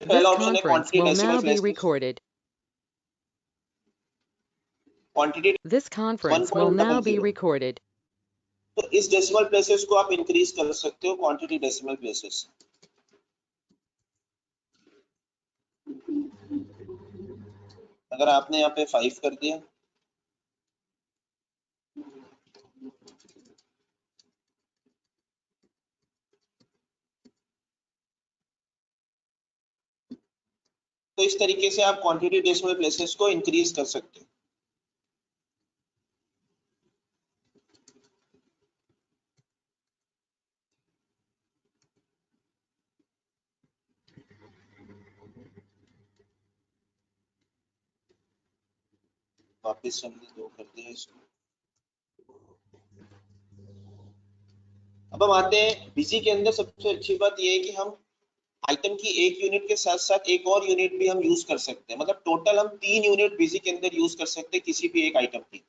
पहला This option है conference quantity will decimal now be places. recorded. Quantity This conference will now be 1.00, recorded. तो इस decimal places को आप increase कर सकते हो क्वांटिटी डेसिमल प्लेसेस। अगर आपने यहाँ पे 5 कर दिया, तो इस तरीके से आप क्वांटिटी डेसिमल प्लेसेस को इंक्रीज कर सकते हो। वापस हमने 2 कर दिया इसको। अब हम आते हैं बिजी के अंदर। सबसे अच्छी बात यह है कि हम आइटम की एक यूनिट के साथ साथ एक और यूनिट भी हम यूज कर सकते हैं। मतलब टोटल हम 3 यूनिट बिजी के अंदर यूज कर सकते हैं किसी भी एक आइटम की।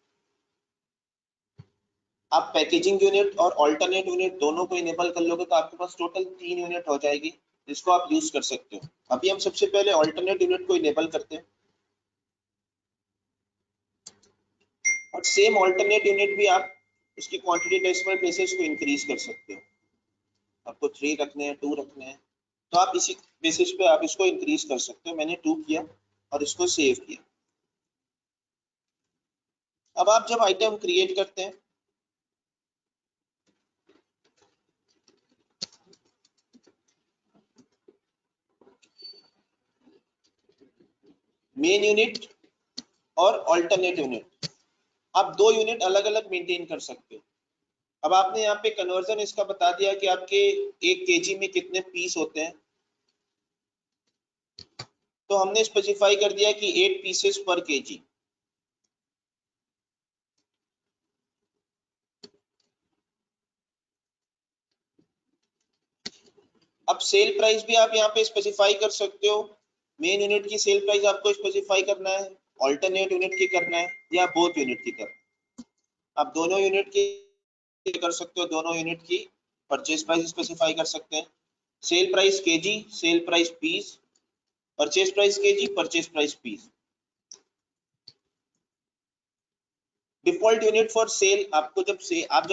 आप पैकेजिंग यूनिट और ऑल्टरनेट यूनिट दोनों को इनेबल कर लोगे तो आपके पास टोटल 3 यूनिट हो जाएगी जिसको आप यूज कर सकते हो। अभी हम सबसे पहले ऑल्टरनेट यूनिट को इनेबल करते हैं और सेम ऑल्टरनेट यूनिट भी आप उसकी क्वांटिटी डेसिमल प्लेसेस को इंक्रीज कर सकते हो। आपको 3 रखने हैं, 2 रखने हैं, तो आप इसी बेसिस पे आप इसको इंक्रीज कर सकते हो। मैंने 2 किया और इसको सेव किया। अब आप जब आइटम क्रिएट करते हैं मेन यूनिट और ऑल्टरनेट यूनिट, आप 2 यूनिट अलग अलग मेंटेन कर सकते हो। अब आपने यहाँ पे कन्वर्जन इसका बता दिया कि आपके 1 केजी में कितने पीस होते हैं, तो हमने स्पेसिफाई कर दिया कि 8 पीसेस पर केजी। अब सेल प्राइस भी आप यहाँ पे स्पेसिफाई कर सकते हो। मेन यूनिट की सेल प्राइस आपको स्पेसिफाई करना है, ऑल्टरनेट यूनिट की करना है, या बोथ यूनिट की करना है। आप दोनों यूनिट की कर सकते हो, दोनों यूनिट की परचेज प्राइस स्पेसिफाई कर सकते हैं। Sale price kg, sale price piece, purchase price kg, purchase price piece. Default unit for sale, आपको जब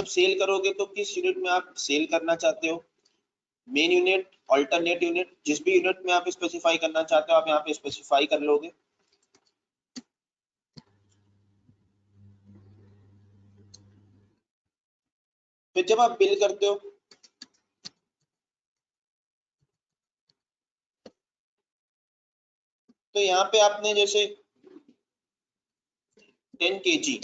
सेल करोगे तो किस यूनिट में आप सेल करना चाहते हो, मेन यूनिट, ऑल्टरनेट यूनिट, जिस भी यूनिट में आप स्पेसिफाई करना चाहते हो आप यहाँ पे स्पेसिफाई कर लोगे। फिर जब आप बिल करते हो तो यहाँ पे आपने जैसे 10 केजी,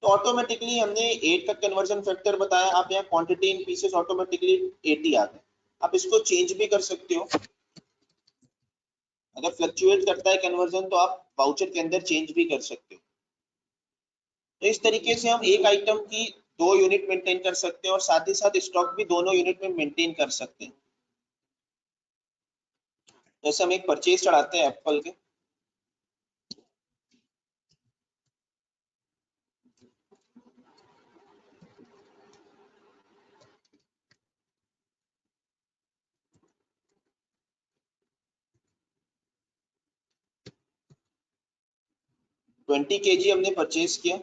तो ऑटोमेटिकली हमने 8 का कन्वर्जन फैक्टर बताया, आप यहाँ क्वांटिटी इन पीसेस ऑटोमेटिकली 80 आ गए। आप इसको चेंज भी कर सकते हो। अगर फ्लक्चुएट करता है कन्वर्जन तो आप वाउचर के अंदर चेंज भी कर सकते हो। तो इस तरीके से हम एक आइटम की 2 यूनिट मेंटेन कर सकते हैं और साथ ही साथ स्टॉक भी दोनों यूनिट में मेंटेन कर सकते हैं। जैसे हम एक परचेज चढ़ाते हैं एप्पल के, ट्वेंटी केजी हमने परचेज किया।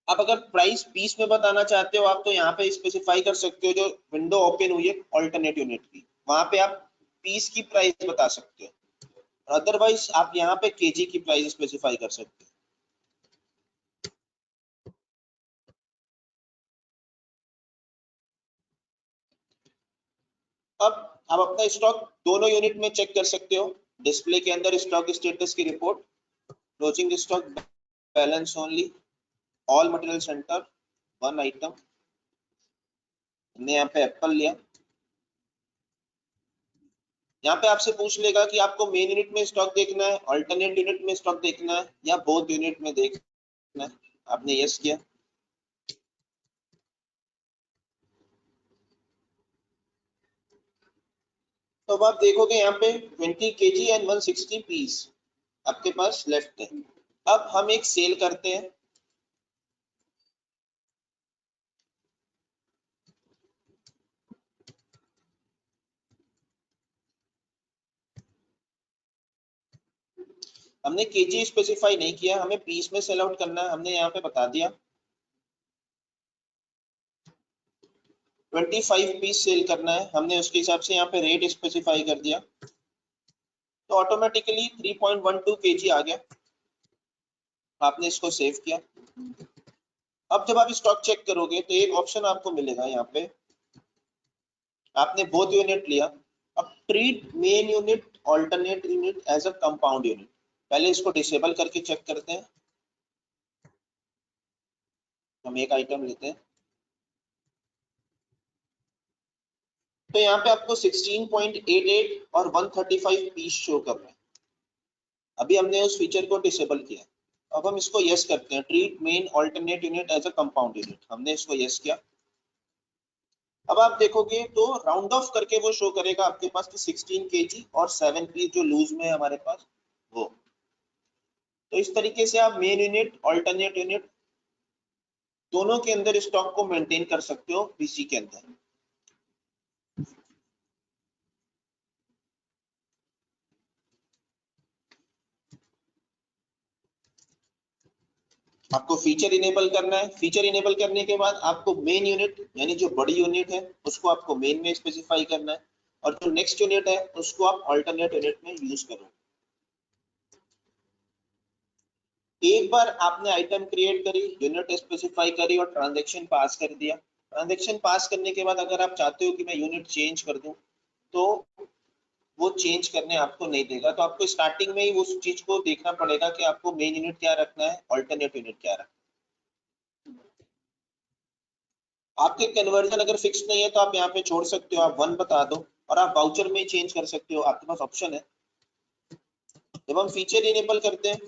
अब अगर प्राइस पीस में बताना चाहते हो आप तो यहाँ पे स्पेसिफाई कर सकते हो, जो विंडो ओपन हुई है ऑल्टरनेट यूनिट की, वहां पे आप पीस की प्राइस बता सकते हो। अदरवाइज आप यहाँ पे केजी की प्राइस स्पेसिफाई कर सकते हो। अब आप अपना स्टॉक दोनों यूनिट में चेक कर सकते हो। डिस्प्ले के अंदर स्टॉक स्टेटस की report, closing stock balance only, all material centre, one item. हमने यहाँ पे एप्पल लिया। यहाँ पे आपसे पूछ लेगा कि आपको मेन यूनिट में स्टॉक देखना है, अल्टरनेट यूनिट में स्टॉक देखना है, या बोथ यूनिट में देखना है। आपने यस किया। तो अब आप देखोगे यहाँ पे 20 केजी एंड 160 पीस आपके पास लेफ्ट है। अब हम एक सेल करते हैं। हमने केजी स्पेसिफाई नहीं किया, हमें पीस में सेल आउट करना है, हमने यहाँ पे बता दिया 25 पीस सेल करना है, हमने उसके हिसाब से यहाँ पे रेट स्पेसिफाई कर दिया, तो ऑटोमेटिकली 3.12 केजी आ गया। आपने इसको सेव किया। अब जब आप स्टॉक चेक करोगे तो एक ऑप्शन आपको मिलेगा यहाँ पे, आपने बोथ यूनिट लिया, अब treat main unit alternate unit as a compound unit, पहले इसको डिसेबल करके चेक करते हैं। हम एक आइटम लेते हैं, तो यहाँ पे आपको 16.88 और 135 पीस शो कर रहे हैं। अभी हमने उस फीचर को डिसेबल किया, अब हम इसको यस करते हैं, treat main alternate unit as a compound unit, हमने इसको यस किया। अब आप देखोगे तो राउंड ऑफ करके वो शो करेगा आपके पास कि 16 केजी और 7 पीस जो लूज में है हमारे पास वो। तो इस तरीके से आप मेन यूनिट ऑल्टरनेट यूनिट दोनों के अंदर स्टॉक को मेंटेन कर सकते हो पीसी के अंदर। आपको फीचर इनेबल करना है, फीचर इनेबल करने के बाद आपको मेन यूनिट यानी जो बड़ी यूनिट है उसको आपको मेन में स्पेसिफाई करना है, और जो नेक्स्ट यूनिट है उसको आप अल्टरनेट यूनिट में यूज करो। एक बार आपने आइटम क्रिएट करी, यूनिट स्पेसिफाई करी और ट्रांजैक्शन पास कर दिया, ट्रांजैक्शन पास करने के बाद अगर आप चाहते हो कि मैं यूनिट चेंज कर दूं तो वो चेंज करने आपको नहीं देगा, तो आपको स्टार्टिंग में ही उस चीज को देखना पड़ेगा कि आपको मेन यूनिट क्या रखना है, अल्टरनेट यूनिट क्या रखना है। आपके कन्वर्जन अगर फिक्स नहीं है तो आप यहाँ पे छोड़ सकते हो, आप 1 बता दो और आप वाउचर में चेंज कर सकते हो, आपके पास ऑप्शन है। जब हम फीचर इनेबल करते हैं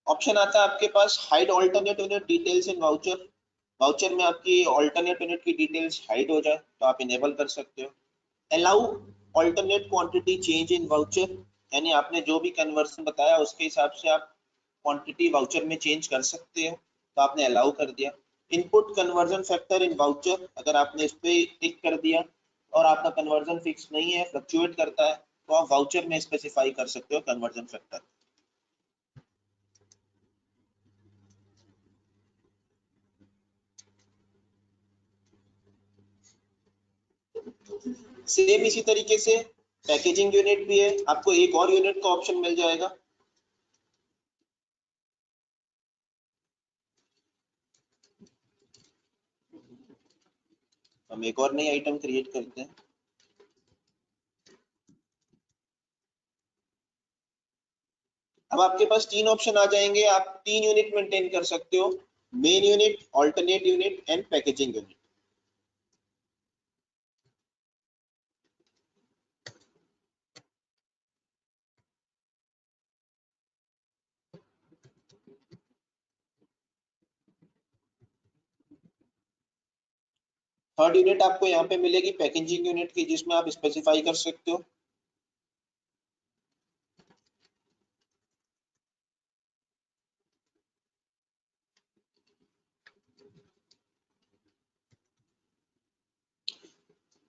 ऑप्शन आता है आपके पास hide alternate unit details in voucher, voucher में आपकी ऑल्टरनेट यूनिट की डिटेल्स हाइड हो जाए तो आप इनेबल कर सकते हो। Allow alternate quantity change in voucher, यानी आपने जो भी कन्वर्जन बताया उसके हिसाब से आप क्वांटिटी वाउचर में चेंज कर सकते हो, तो आपने अलाउ कर दिया। Input conversion factor in voucher, अगर आपने इस पे टिक कर दिया और आपका कन्वर्जन फिक्स नहीं है, फ्लक्चुएट करता है, तो आप वाउचर में स्पेसिफाई कर सकते हो कन्वर्जन फैक्टर। सेम इसी तरीके से पैकेजिंग यूनिट भी है, आपको एक और यूनिट का ऑप्शन मिल जाएगा। हम एक और नई आइटम क्रिएट करते हैं। अब आपके पास 3 ऑप्शन आ जाएंगे, आप 3 यूनिट मेंटेन कर सकते हो, main unit, alternate unit and packaging unit. Third unit आपको यहाँ पे मिलेगी पैकेजिंग यूनिट की, जिसमें आप स्पेसिफाई कर सकते हो।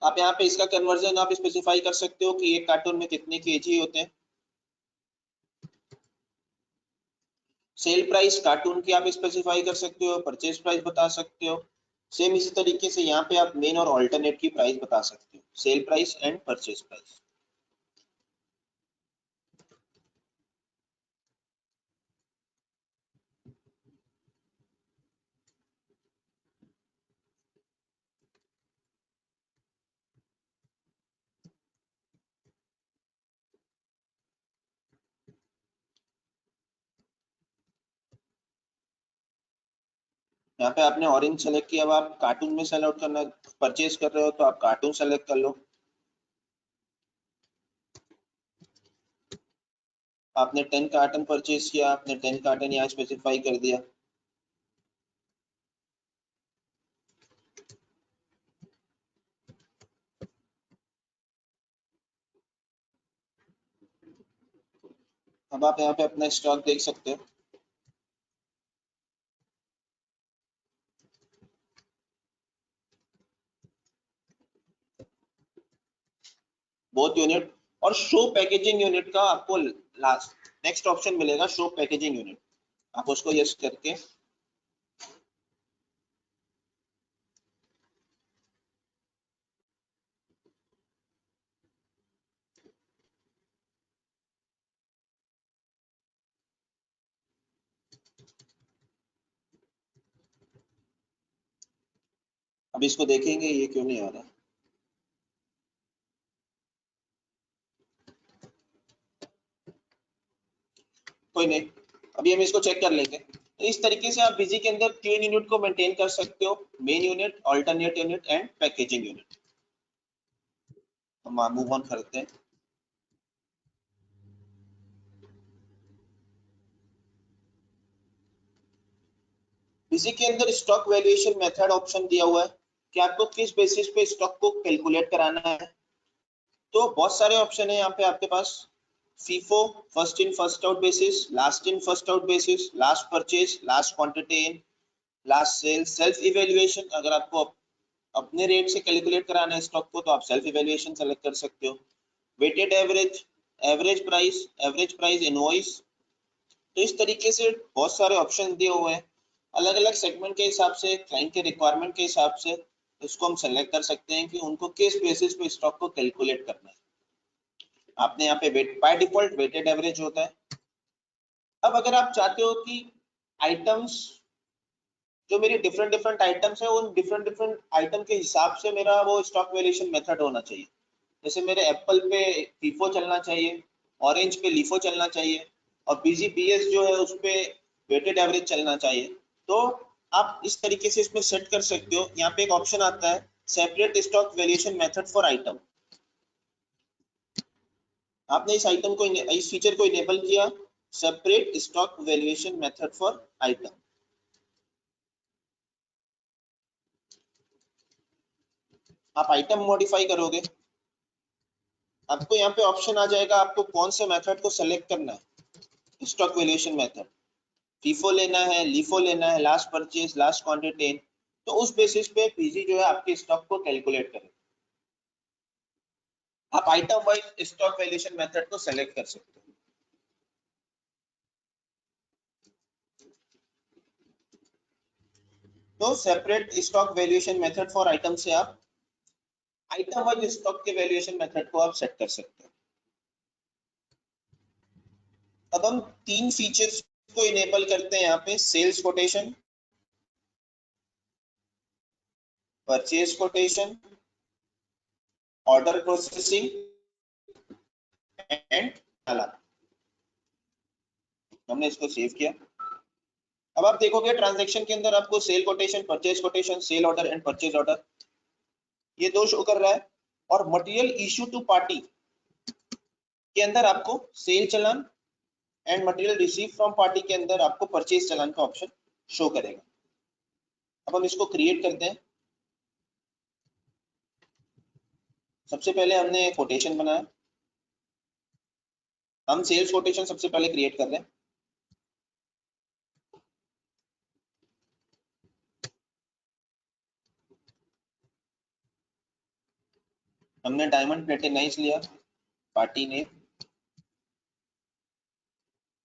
आप यहाँ पे इसका कन्वर्जन आप स्पेसिफाई कर सकते हो कि एक कार्टून में कितने केजी होते हैं। सेल प्राइस कार्टून की आप स्पेसिफाई कर सकते हो, परचेज प्राइस बता सकते हो। सेम इसी तरीके से यहाँ पे आप मेन और ऑल्टरनेट की प्राइस बता सकते हो, sale price and purchase price. यहाँ पे आपने ऑरेंज सेलेक्ट किया, अब आप कार्टून में सेल आउट करना परचेज कर रहे हो तो आप कार्टून सेलेक्ट कर लो। आपने 10 कार्टन परचेज किया, आपने 10 कार्टन यहाँ स्पेसिफाई कर दिया। अब आप यहाँ पे अपना स्टॉक देख सकते हो। बोथ यूनिट, और शो पैकेजिंग यूनिट का आपको लास्ट नेक्स्ट ऑप्शन मिलेगा, शो पैकेजिंग यूनिट, आप उसको यस करके अब इसको देखेंगे ये क्यों नहीं आ रहा। कोई नहीं, अभी हम इसको चेक कर लेंगे। तो इस तरीके से आप बिजी के अंदर 3 यूनिट को मेंटेन कर सकते हो, main unit, alternate unit and packaging unit. हम मूव ऑन करते हैं। बिजी के अंदर स्टॉक वैल्यूएशन मेथड ऑप्शन दिया हुआ है कि आपको किस बेसिस पे स्टॉक को कैलकुलेट कराना है। तो बहुत सारे ऑप्शन है यहाँ पे आपके पास। FIFO, first in first out basis, last in first out basis, last purchase, last quantity in, last sale, self evaluation. अगर आपको अपने रेट से कैलकुलेट कराना है स्टॉक को तो आप सेल्फ इवेल्युएशन सेलेक्ट कर सकते हो। Weighted average, average price invoice. तो इस तरीके से बहुत सारे ऑप्शन दिए हुए हैं, अलग अलग सेगमेंट के हिसाब से, क्लाइंट के रिक्वायरमेंट के हिसाब से इसको हम सेलेक्ट कर सकते हैं कि उनको किस बेसिस पे स्टॉक को कैलकुलेट करना है। आपने यहाँ पे बाय डिफॉल्ट वेटेड एवरेज होता है। अब अगर आप चाहते हो कि आइटम्स जो मेरी डिफरेंट आइटम्स है उन डिफरेंट आइटम के हिसाब से मेरा वो स्टॉक वैल्यूएशन मेथड होना चाहिए। जैसे मेरे एप्पल पे फीफो चलना चाहिए, ऑरेंज पे लीफो चलना चाहिए, और BGBS जो है उस पे वेटेड एवरेज चलना चाहिए। तो आप इस तरीके से इसमें सेट कर सकते हो। यहाँ पे एक ऑप्शन आता है separate stock valuation method for item. आपने इस आइटम को, इस फीचर को इनेबल किया, separate stock valuation method for item. आप आइटम मॉडिफाई करोगे, आपको यहाँ पे ऑप्शन आ जाएगा आपको कौन से मेथड को सेलेक्ट करना है। स्टॉक वैल्यूएशन मेथड, फीफो लेना है, लीफो लेना है, लास्ट परचेज, लास्ट क्वांटिटी। तो उस बेसिस पे पीजी जो है आपके स्टॉक को कैलकुलेट करें। आप item wise stock valuation method को सेलेक्ट कर सकते हो। तो separate stock valuation method for item से आप आइटम वाइज स्टॉक के वैल्यूएशन मेथड को आप सेट कर सकते हो। अब हम 3 फीचर्स को इनेबल करते हैं यहाँ पे, sales quotation, purchase quotation, order processing and alarm. हमने इसको सेव किया। अब आप देखोगे ट्रांजैक्शन के अंदर आपको sale quotation, purchase quotation, sale order and purchase order ये 2 शो कर रहा है। और मटेरियल इशू टू पार्टी के अंदर आपको sale challan and material receive from party के अंदर आपको परचेज चलान का ऑप्शन शो करेगा। अब हम इसको क्रिएट करते हैं। सबसे पहले हमने कोटेशन बनाया, हम सेल्स कोटेशन सबसे पहले क्रिएट कर रहे हैं। हमने डायमंड प्लेटिनाइज लिया, पार्टी ने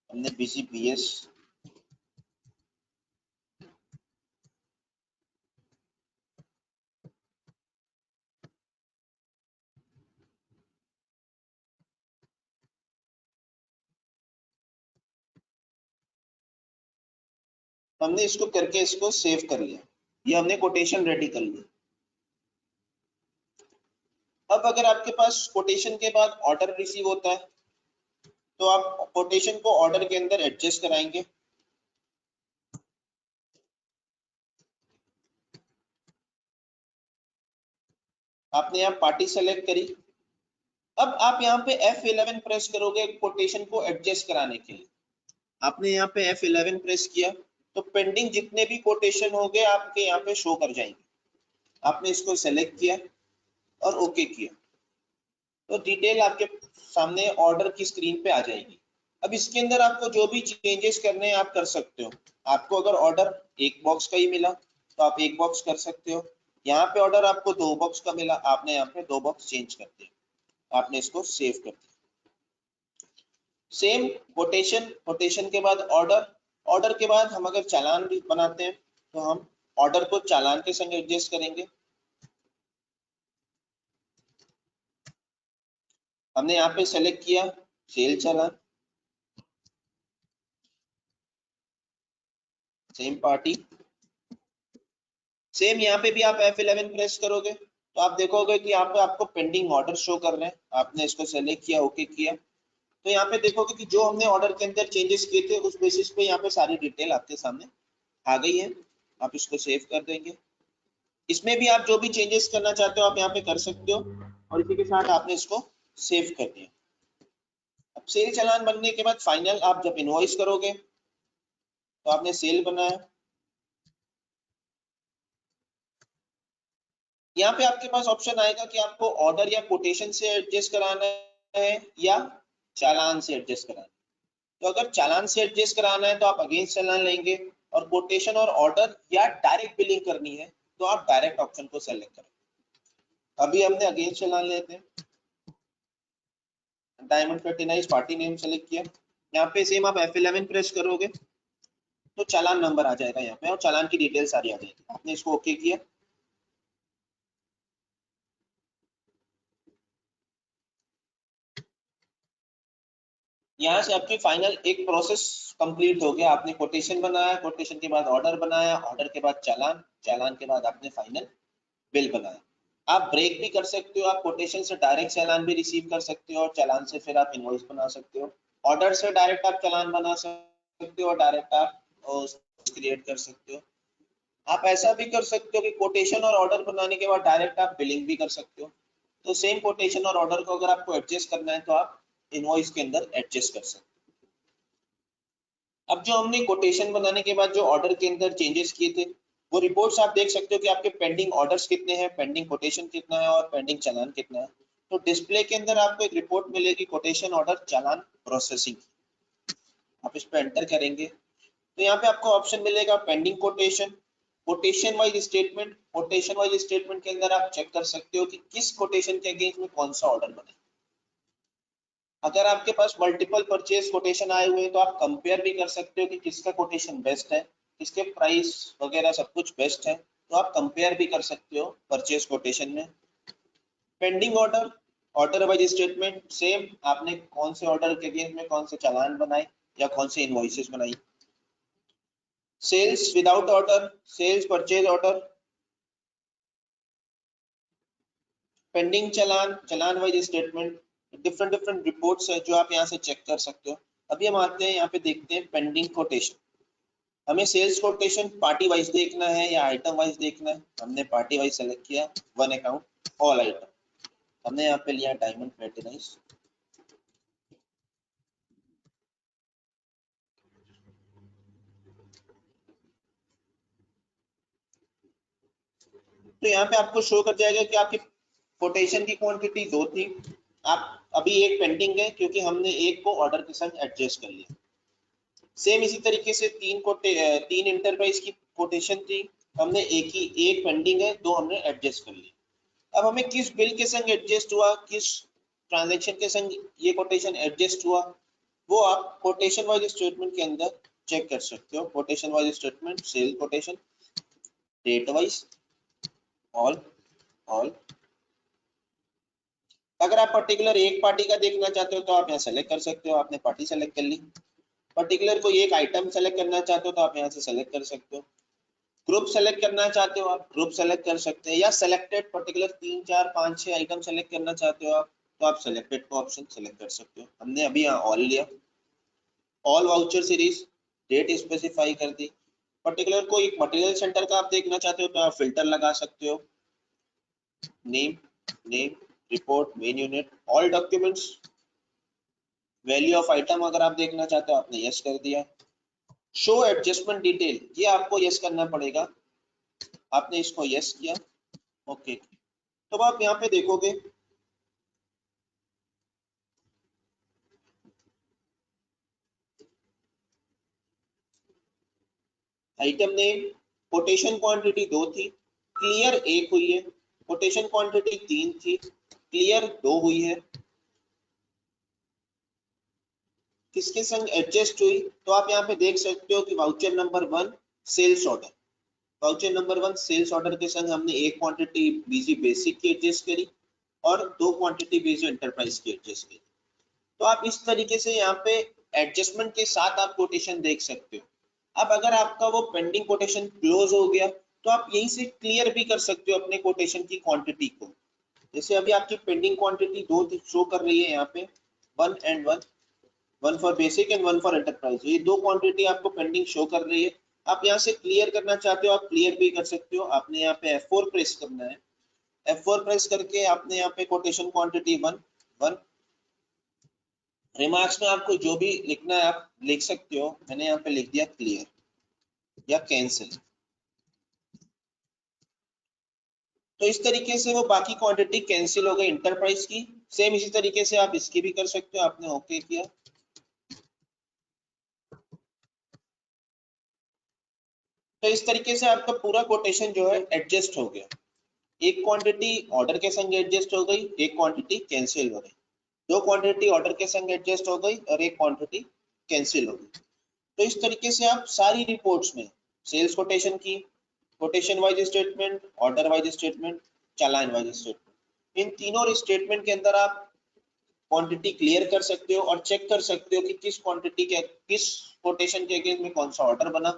हमने BGBS, हमने इसको करके इसको सेव कर लिया। ये हमने कोटेशन रेडी कर लिया। अब अगर आपके पास कोटेशन के बाद ऑर्डर रिसीव होता है तो आप कोटेशन को ऑर्डर के अंदर एडजस्ट कराएंगे। आपने यहाँ पार्टी सेलेक्ट करी। अब आप यहाँ पे F11 प्रेस करोगे कोटेशन को एडजस्ट कराने के लिए। आपने यहाँ पे F11 प्रेस किया तो पेंडिंग जितने भी कोटेशन हो गए आपके यहाँ पे शो कर जाएंगे। आपने इसको सेलेक्ट किया और ओके किया तो डिटेल आपके सामने ऑर्डर की स्क्रीन पे आ जाएगी। अब इसके अंदर आपको जो भी चेंजेस करने हैं आप कर सकते हो। आपको अगर ऑर्डर एक बॉक्स का ही मिला तो आप एक बॉक्स कर सकते हो। यहाँ पे ऑर्डर आपको 2 बॉक्स का मिला, आपने यहाँ पे 2 बॉक्स चेंज कर दिया। आपने इसको सेव कर दिया। सेम कोटेशन के बाद ऑर्डर के बाद हम अगर चालान भी बनाते हैं तो हम ऑर्डर को चालान के संग एडजस्ट करेंगे। हमने यहाँ पे सेलेक्ट किया सेल चालान, सेम पार्टी। सेम यहाँ पे भी आप F11 प्रेस करोगे तो आप देखोगे कि यहाँ पे आपको पेंडिंग ऑर्डर शो कर रहे हैं। आपने इसको सेलेक्ट किया, ओके किया, तो यहाँ पे देखोगे कि जो हमने ऑर्डर के अंदर चेंजेस किए थे उस बेसिस पे यहाँ पे सारी डिटेल आपके सामने आ गई है। आप इसको सेव कर देंगे। इसमें भी आप जो भी चेंजेस करना चाहते हो आप यहाँ पे कर सकते हो, और इसी के साथ आपने इसको सेव कर दिया। अब सेल चालान बनने के बाद फाइनल आप जब इनवॉइस करोगे तो आपने सेल बनाया। यहाँ पे आपके पास ऑप्शन आएगा कि आपको ऑर्डर या कोटेशन से एडजस्ट कराना है या चालान से एडजस्ट कराना है। तो अगर चालान से एडजस्ट कराना है तो आप अगेंस्ट चालान लेंगे, और कोटेशन और ऑर्डर या डायरेक्ट बिलिंग करनी है तो आप डायरेक्ट ऑप्शन को सेलेक्ट करें। अभी हमने अगेंस्ट चालान लेते हैं, डायमंड 29 पार्टी नेम सेलेक्ट किया। यहाँ पे सेम आप F11 प्रेस करोगे तो चालान नंबर आ जाएगा यहाँ पे और चालान की डिटेल सारी आ जाएगी। आपने इसको ओके किया। यहाँ से आपकी फाइनल एक प्रोसेस कंप्लीट हो गया। आपने कोटेशन बनाया, कोटेशन के बाद ऑर्डर बनाया, ऑर्डर के बाद चालान, चालान के बाद आपने फाइनल बिल बनाया। आप ब्रेक भी कर सकते हो, आप कोटेशन से डायरेक्ट चालान भी रिसीव कर सकते हो और चालान से फिर आप इनवॉइस बना सकते हो। ऑर्डर से डायरेक्ट आप चालान बना सकते हो और डायरेक्ट आप क्रिएट कर सकते हो। आप ऐसा भी कर सकते हो कि कोटेशन और ऑर्डर बनाने के बाद डायरेक्ट आप बिलिंग भी कर सकते हो। तो सेम कोटेशन और ऑर्डर को अगर आपको एडजस्ट करना है तो आप इनवॉइस के अंदर एडजस्ट कर सकते हो। अब जो हमने कोटेशन बनाने के बाद जो ऑर्डर के अंदर चेंजेस किए थे वो रिपोर्ट्स आप देख सकते हो कि आपके पेंडिंग ऑर्डर्स कितने हैं, पेंडिंग कोटेशन कितना है और पेंडिंग चालान कितना है। तो डिस्प्ले के अंदर आपको एक रिपोर्ट मिलेगी कोटेशन ऑर्डर चालान प्रोसेसिंग। आप इस पर एंटर करेंगे तो यहाँ पे आपको ऑप्शन मिलेगा pending quotation, quotation wise statement. Quotation wise statement के अंदर आप चेक कर सकते हो कि किस कोटेशन के अगेंस्ट में कौन सा ऑर्डर बने। अगर आपके पास मल्टीपल परचेज कोटेशन आए हुए हैं तो आप कंपेयर भी कर सकते हो कि किसका कोटेशन बेस्ट है, किसके प्राइस वगैरह सब कुछ बेस्ट है, तो आप कंपेयर भी कर सकते हो परचेज कोटेशन में। Pending order, order wise statement, same आपने कौन से ऑर्डर के अगेंस्ट में कौन से चालान बनाए या कौन से इनवॉइसेस बनाई। Sales without order, sales purchase order, pending challan, challan wise statement, different reports है जो आप यहाँ से चेक कर सकते हो। अभी हम आते हैं यहाँ पे देखते हैं पेंडिंग कोटेशन। हमें सेल्स कोटेशन पार्टी वाइज देखना है या आइटम वाइज देखना है। हमने पार्टी वाइज सेलेक्ट किया, वन अकाउंट ऑल आइटम। हमने यहाँ पे लिया डायमंड प्लेटिनाइज। तो यहाँ पे आपको शो कर जाएगा कि आपकी कोटेशन की क्वांटिटी 2 थी, आप अभी एक पेंडिंग है क्योंकि हमने एक को ऑर्डर के साथ एडजस्ट कर लिया। सेम इसी तरीके से तीन इंटरप्राइज की कोटेशन थी, हमने एक पेंडिंग है, 2 हमने एडजस्ट कर लिया। अब हमें किस बिल के संग एडजस्ट हुआ, किस ट्रांजैक्शन के संग ये कोटेशन एडजस्ट हुआ, वो आप कोटेशन वाइज स्टेटमेंट के अंदर चेक कर सकते हो। Quotation wise statement, sale quotation, date wise, all all. अगर आप पर्टिकुलर एक पार्टी का देखना चाहते हो तो आप यहाँ सेलेक्ट कर सकते हो। आपने पार्टी सेलेक्ट कर ली। पर्टिकुलर कोई एक आइटम सेलेक्ट करना चाहते हो तो आप यहाँ से सेलेक्ट कर सकते हो। ग्रुप सेलेक्ट करना चाहते हो आप ग्रुप सेलेक्ट कर सकते हैं, या सिलेक्टेड पर्टिकुलर 3 4 5 6 आइटम सेलेक्ट करना चाहते हो आप तो आप सिलेक्टेड को ऑप्शन सेलेक्ट कर सकते हो। हमने अभी यहाँ ऑल लिया, all voucher series, date specify कर दी। पर्टिकुलर कोई मटेरियल सेंटर का आप देखना चाहते हो तो आप फिल्टर लगा सकते हो, name, report, main unit, all documents, value of item अगर आप देखना चाहते हो आपने यस कर दिया। शो एडजस्टमेंट डिटेल, ये आपको यस करना पड़ेगा। आपने इसको यस किया, ओके। तो आप यहाँ पे देखोगे आइटम नेम, कोटेशन क्वांटिटी 2 थी, क्लियर 1 हुई है। कोटेशन क्वांटिटी 3 थी, क्लियर 2 हुई है। किसके संग एडजस्ट हुई, तो आप यहाँ पे देख सकते हो कि voucher number 1 sales order, voucher number 1 sales order के संग हमने एक क्वांटिटी बीजी बेसिक की एडजस्ट करी और 2 क्वांटिटी बीजी एंटरप्राइज की एडजस्ट करी। तो आप इस तरीके से यहाँ पे एडजस्टमेंट के साथ आप कोटेशन देख सकते हो। अब अगर आपका वो पेंडिंग कोटेशन क्लोज हो गया तो आप यहीं से क्लियर भी कर सकते हो अपने कोटेशन की क्वांटिटी को। जैसे अभी आपकी पेंडिंग क्वांटिटी दो शो कर रही है यहाँ पे, 1 and 1, 1 for basic and 1 for enterprise, ये दो क्वांटिटी आपको पेंडिंग शो कर रही है। आप यहाँ से क्लियर करना चाहते हो, आप क्लियर भी कर सकते हो। आपने यहाँ पे F4 प्रेस करना है, F4 प्रेस करके आपने यहाँ पे कोटेशन क्वांटिटी 1 1, रिमार्क्स में आपको जो भी लिखना है आप लिख सकते हो। मैंने यहाँ पे लिख दिया क्लियर या कैंसिल। तो इस तरीके से वो बाकी क्वांटिटी कैंसिल हो गई इंटरप्राइज की। सेम इसी तरीके से आप इसकी भी कर सकते हो। आपने ओके किया, तो इस तरीके से आपका पूरा कोटेशन जो है एडजस्ट हो गया। एक क्वांटिटी ऑर्डर के संग एडजस्ट हो गई, एक क्वांटिटी कैंसिल हो गई, दो क्वांटिटी ऑर्डर के संग एडजस्ट हो गई और एक क्वांटिटी कैंसिल हो गई। तो इस तरीके से आप सारी रिपोर्ट्स में सेल्स कोटेशन की, quotation wise statement, order wise statement, challan wise statement, इन तीनों स्टेटमेंट के अंदर आप क्वांटिटी क्लियर कर सकते हो और चेक कर सकते हो कि किस क्वांटिटी के किस कोटेशन के अगेंस्ट में कौन सा ऑर्डर बना,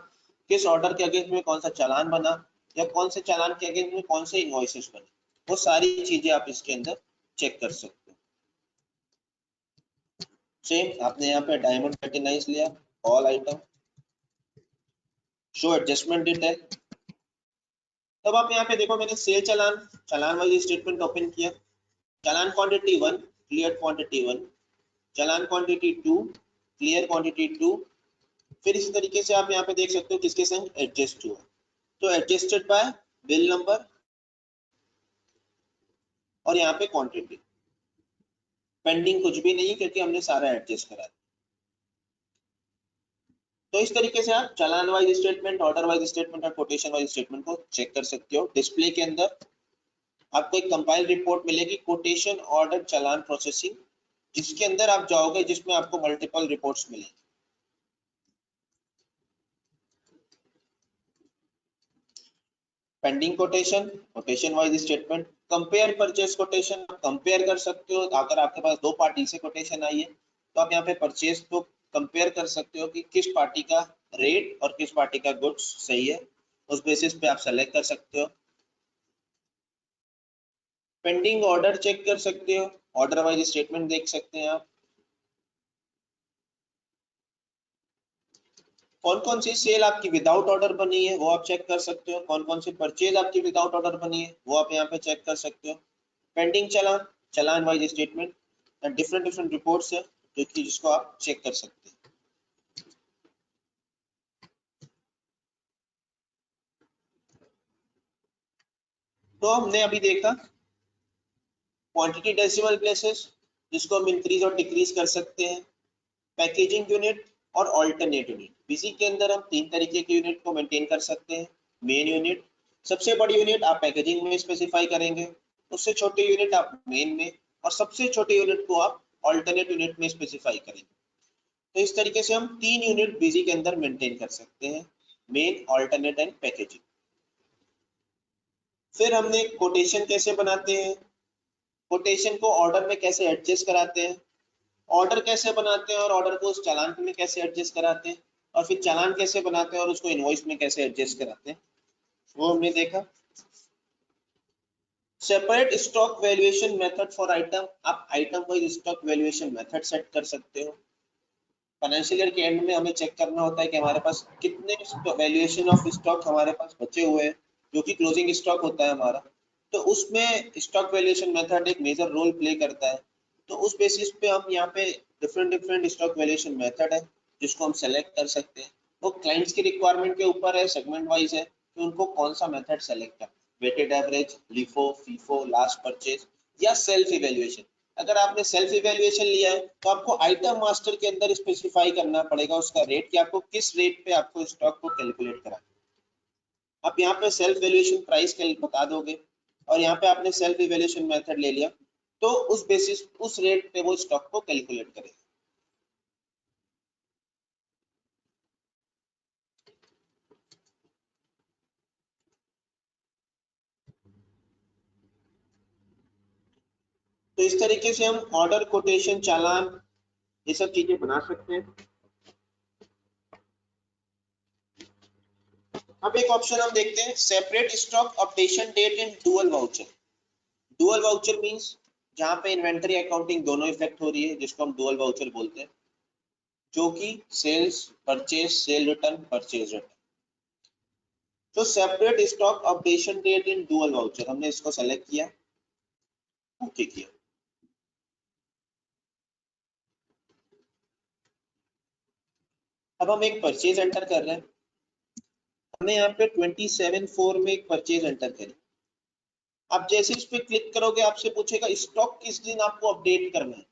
किस ऑर्डर के अगेंस्ट में कौन सा चालान बना, या कौन से चालान के अगेंस्ट में कौन से इनवॉइसेस बने। वो सारी चीजें आप इसके अंदर चेक कर सकते हो। सेम आपने यहाँ पे डायमंड पैटर्नाइज लिया, all item, show adjustment detail. तब आप यहाँ पे देखो मैंने सेल चालान, चालान वाइज स्टेटमेंट ओपन किया, चालान क्वांटिटी 1 क्लियर क्वांटिटी 1, चालान क्वांटिटी 2 क्लियर क्वांटिटी 2। फिर इसी तरीके से आप यहाँ पे देख सकते हो किसके संग एडजस्ट हुआ, तो एडजस्टेड बाय बिल नंबर और यहाँ पे क्वांटिटी, पेंडिंग कुछ भी नहीं क्योंकि हमने सारा एडजस्ट करा। तो इस तरीके से आप challan wise statement, order wise statement और कोटेशन वाइज स्टेटमेंट को चेक कर सकते हो। डिस्प्ले के अंदर आपको एक कंपाइल रिपोर्ट मिलेगी, कोटेशन ऑर्डर चालान प्रोसेसिंग, जिसके अंदर आप जाओगे जिसमें आपको मल्टीपल रिपोर्ट्स मिलेंगी। Pending quotation, quotation wise statement, compare purchase quotation, compare कर सकते हो। अगर आपके पास दो पार्टी से कोटेशन आई है तो आप यहाँ पे परचेज को कंपेयर कर सकते हो कि किस पार्टी का रेट और किस पार्टी का गुड्स सही है, उस बेसिस पे आप सेलेक्ट कर सकते हो। पेंडिंग ऑर्डर चेक कर सकते हो, ऑर्डर वाइज स्टेटमेंट देख सकते हैं आप। कौन कौन सी सेल आपकी विदाउट ऑर्डर बनी है वो आप चेक कर सकते हो, कौन कौन सी परचेज आपकी विदाउट ऑर्डर बनी है वो आप यहाँ पे चेक कर सकते हो। Pending challan, challan wise statement, different different reports है जो कि जिसको आप चेक कर सकते हैं। तो हमने अभी देखा क्वांटिटी डेसिमल प्लेसेस जिसको हम इंक्रीज और डिक्रीज कर सकते हैं, पैकेजिंग यूनिट और ऑल्टरनेट यूनिट। बिजी के अंदर हम तीन तरीके के यूनिट को मेंटेन कर सकते हैं। मेन यूनिट, सबसे बड़ी यूनिट आप पैकेजिंग में स्पेसिफाई करेंगे, उससे छोटे यूनिट आप मेन में, और सबसे छोटे यूनिट को आप ऑल्टरनेट यूनिट में स्पेसिफाई करेंगे। तो इस तरीके से हम तीन यूनिट बिजी के अंदर मेंटेन कर सकते हैं, मेन, ऑल्टरनेट एंड पैकेजिंग। फिर हमने कोटेशन कैसे बनाते हैं, कोटेशन को ऑर्डर में कैसे एडजस्ट कराते हैं, ऑर्डर कैसे बनाते हैं और ऑर्डर को उस चालान में कैसे एडजस्ट कराते हैं, और फिर चालान कैसे बनाते हैं और उसको इनवॉइस में कैसे एडजस्ट कराते हैं, वो हमने देखा। Separate stock valuation method for item, आप item wise stock valuation method set कर सकते हो। फाइनेंशियल ईयर के एंड में हमें चेक करना होता है कि हमारे पास कितने वैल्यूएशन ऑफ स्टॉक हमारे पास बचे हुए हैं, जो कि क्लोजिंग स्टॉक होता है हमारा। तो उसमें स्टॉक वैल्यूएशन मेथड एक मेजर रोल प्ले करता है। तो उस बेसिस पे हम यहाँ पे different different stock valuation method है जिसको हम सेलेक्ट कर सकते हैं। वो क्लाइंट्स की रिक्वायरमेंट के ऊपर है, सेगमेंट वाइज है कि उनको कौन सा मेथड सेलेक्ट करना, weighted average, LIFO, FIFO, last purchase या सेल्फ इवेल्युएशन। अगर आपने सेल्फ इवेल्युएशन लिया है तो आपको आइटम मास्टर के अंदर स्पेसिफाई करना पड़ेगा उसका रेट, कि आपको किस रेट पे आपको स्टॉक को कैलकुलेट करना। आप यहाँ पे सेल्फ वैल्यूएशन प्राइस बता दोगे और यहाँ पे आपने सेल्फ इवेल्युएशन मेथड ले लिया, तो उस बेसिस उस रेट पे वो स्टॉक को कैलकुलेट करेगा। तो इस तरीके से हम ऑर्डर, कोटेशन, चालान, ये सब चीजें बना सकते हैं। अब एक ऑप्शन हम देखते हैं, separate stock updation date in dual voucher. Dual voucher means जहां पे इन्वेंटरी अकाउंटिंग दोनों इफेक्ट हो रही है, जिसको हम डुअल वाउचर बोलते हैं, जो कि sales, purchase, sale return, purchase return. तो separate stock updation date in dual voucher, हमने इसको सेलेक्ट किया, ओके किया। अब हम एक परचेज एंटर कर रहे हैं, हमने यहाँ पे 27/4 में एक परचेज एंटर करी। आप जैसे इस पे क्लिक करोगे आपसे पूछेगा स्टॉक किस दिन आपको अपडेट करना है।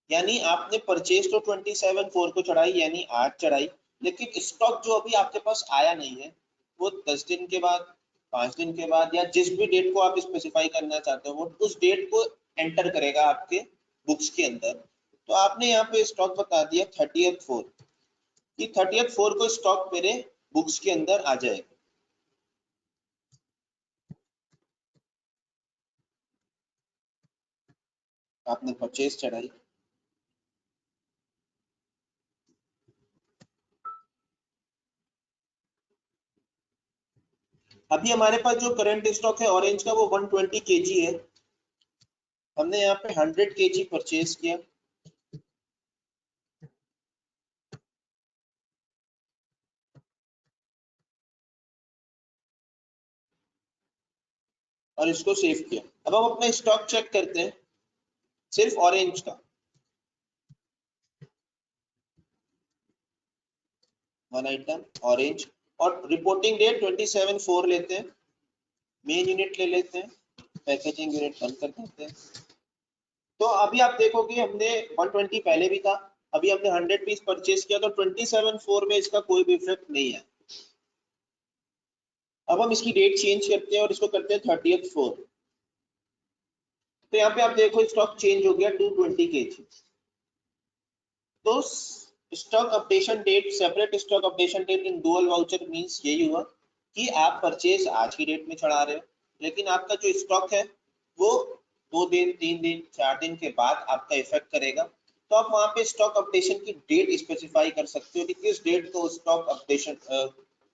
यानी आपने परचेज तो 27/4 को चढ़ाई, यानी आज चढ़ाई, लेकिन स्टॉक जो अभी आपके पास आया नहीं है वो 10 दिन के बाद, 5 दिन के बाद, या जिस भी डेट को आप स्पेसिफाई करना चाहते हो वो उस डेट को एंटर करेगा आपके बुक्स के अंदर। तो आपने यहाँ पे स्टॉक बता दिया 30/4 कि 30/4 को स्टॉक मेरे बुक्स के अंदर आ जाएगा। आपने परचेज चढ़ाई, अभी हमारे पास जो करंट स्टॉक है ऑरेंज का वो 120 kg है। हमने यहाँ पे 100 kg परचेज किया, और इसको सेव किया। अब हम अपना स्टॉक चेक करते हैं सिर्फ ऑरेंज का, 1 आइटम ऑरेंज, और रिपोर्टिंग डेट 27/4 लेते हैं, मेन यूनिट ले लेते हैं, पैकेजिंग यूनिट बंद कर देते हैं। तो अभी आप देखोगे हमने 120 पहले भी था, अभी हमने 100 पीस परचेज किया, तो 27/4 में इसका कोई भी इफेक्ट नहीं है। अब हम इसकी डेट चेंज करते हैं और इसको करते हैं 30/4। तो यहाँ पे आप देखो स्टॉक चेंज हो गया 220 kg। तो stock updation date, separate stock updation date in dual voucher means यही हुआ कि आप परचेज आज की डेट में चढ़ा रहे हो, लेकिन आपका जो स्टॉक है वो 2 दिन, 3 दिन, 4 दिन के बाद आपका इफेक्ट करेगा। तो आप वहां पे स्टॉक अपडेशन की डेट स्पेसिफाई कर सकते हो कि किस डेट को स्टॉक अपडेशन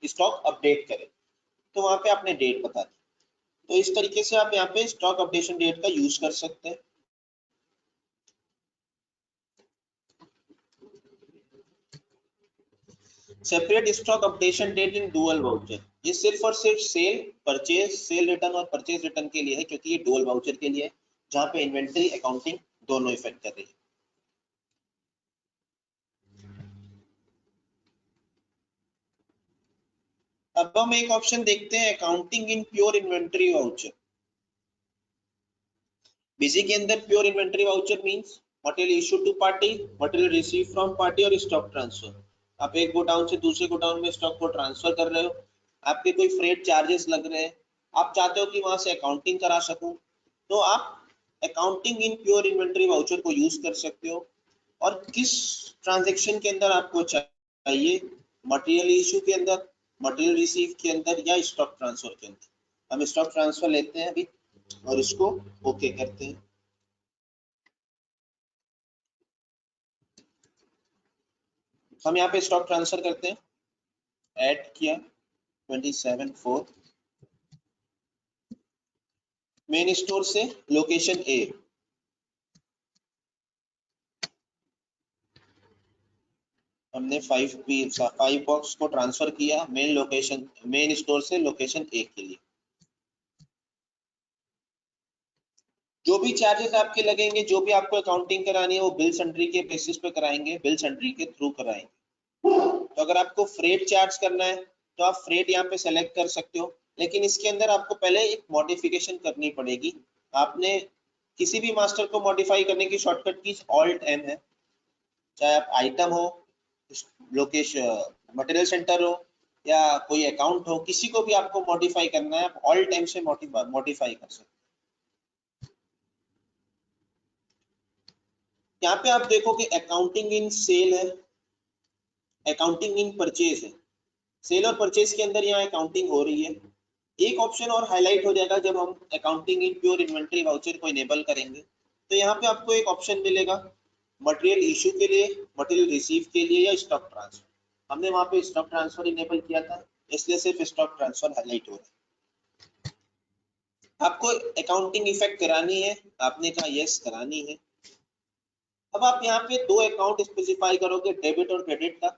स्टॉक अपडेट करें, तो वहां पे आपने डेट बता दी। तो इस तरीके से आप यहाँ पे स्टॉक अपडेशन डेट का यूज कर सकते हैं। Separate stock updation date in dual voucher, ये सिर्फ और सिर्फ सेल, परचेज, सेल रिटर्न और परचेज रिटर्न के लिए है, क्योंकि ये डुअल वाउचर के लिए है जहां पे इन्वेंटरी अकाउंटिंग दोनों इफेक्ट कर रही है। अब हम एक ऑप्शन देखते हैं, accounting in pure inventory voucher. Busy के अंदर pure inventory voucher means material issue to party, material receive from party और स्टॉक ट्रांसफर। आप एक गोडाउन से दूसरे गोडाउन में स्टॉक को ट्रांसफर कर रहे हो, आपके कोई फ्रेट चार्जेस लग रहे हैं, आप चाहते हो कि वहां से अकाउंटिंग करा सकूं, तो आप accounting in pure inventory voucher को यूज कर सकते हो। और किस ट्रांजेक्शन के अंदर आपको चाहिए, मटेरियल इशू के अंदर, मटेरियल रिसीव के अंदर, या स्टॉक ट्रांसफर के अंदर। हम स्टॉक ट्रांसफर लेते हैं अभी और इसको ओके करते हैं। हम यहाँ पे स्टॉक ट्रांसफर करते हैं, ऐड किया 27/4, मेन स्टोर से लोकेशन ए, हमने 5 बॉक्स को ट्रांसफर किया मेन लोकेशन, मेन स्टोर से लोकेशन ए के लिए। जो भी चार्जेस आपके लगेंगे, जो भी आपको अकाउंटिंग करानी है, वो बिल सेंट्री के बेसिस पे कराएंगे, बिल सेंट्री के थ्रू कराएंगे। तो अगर आपको फ्रेट चार्ज करना है तो आप फ्रेट यहाँ पे सेलेक्ट कर सकते हो, लेकिन इसके अंदर आपको पहले एक मॉडिफिकेशन करनी पड़ेगी। आपने किसी भी मास्टर को मॉडिफाई करने की शॉर्टकट की ऑल्ट एम है, चाहे आप आइटम हो, लोकेशन, मटेरियल सेंटर हो, या कोई अकाउंट हो, किसी को भी आपको मॉडिफाई करना है, आप ऑल टाइम से मॉडिफाई कर सकते हैं। यहाँ पे आप देखो कि अकाउंटिंग इन सेल है, अकाउंटिंग इन परचेज है। सेल और परचेज के अंदर यहाँ अकाउंटिंग हो रही है, एक ऑप्शन और हाईलाइट हो जाएगा जब हम accounting in pure inventory voucher को इनेबल करेंगे। तो यहाँ पे आपको एक ऑप्शन मिलेगा मटेरियल इशू के लिए, मटेरियल रिसीव के लिए या स्टॉक ट्रांसफर। हमने वहां पे स्टॉक ट्रांसफर इनेबल किया था, इसलिए सिर्फ स्टॉक ट्रांसफर हाईलाइट हो रहा है। आपको अकाउंटिंग इफेक्ट करानी है, आपने कहा यस करानी है। अब आप यहाँ पे दो अकाउंट स्पेसिफाई करोगे, डेबिट और क्रेडिट का,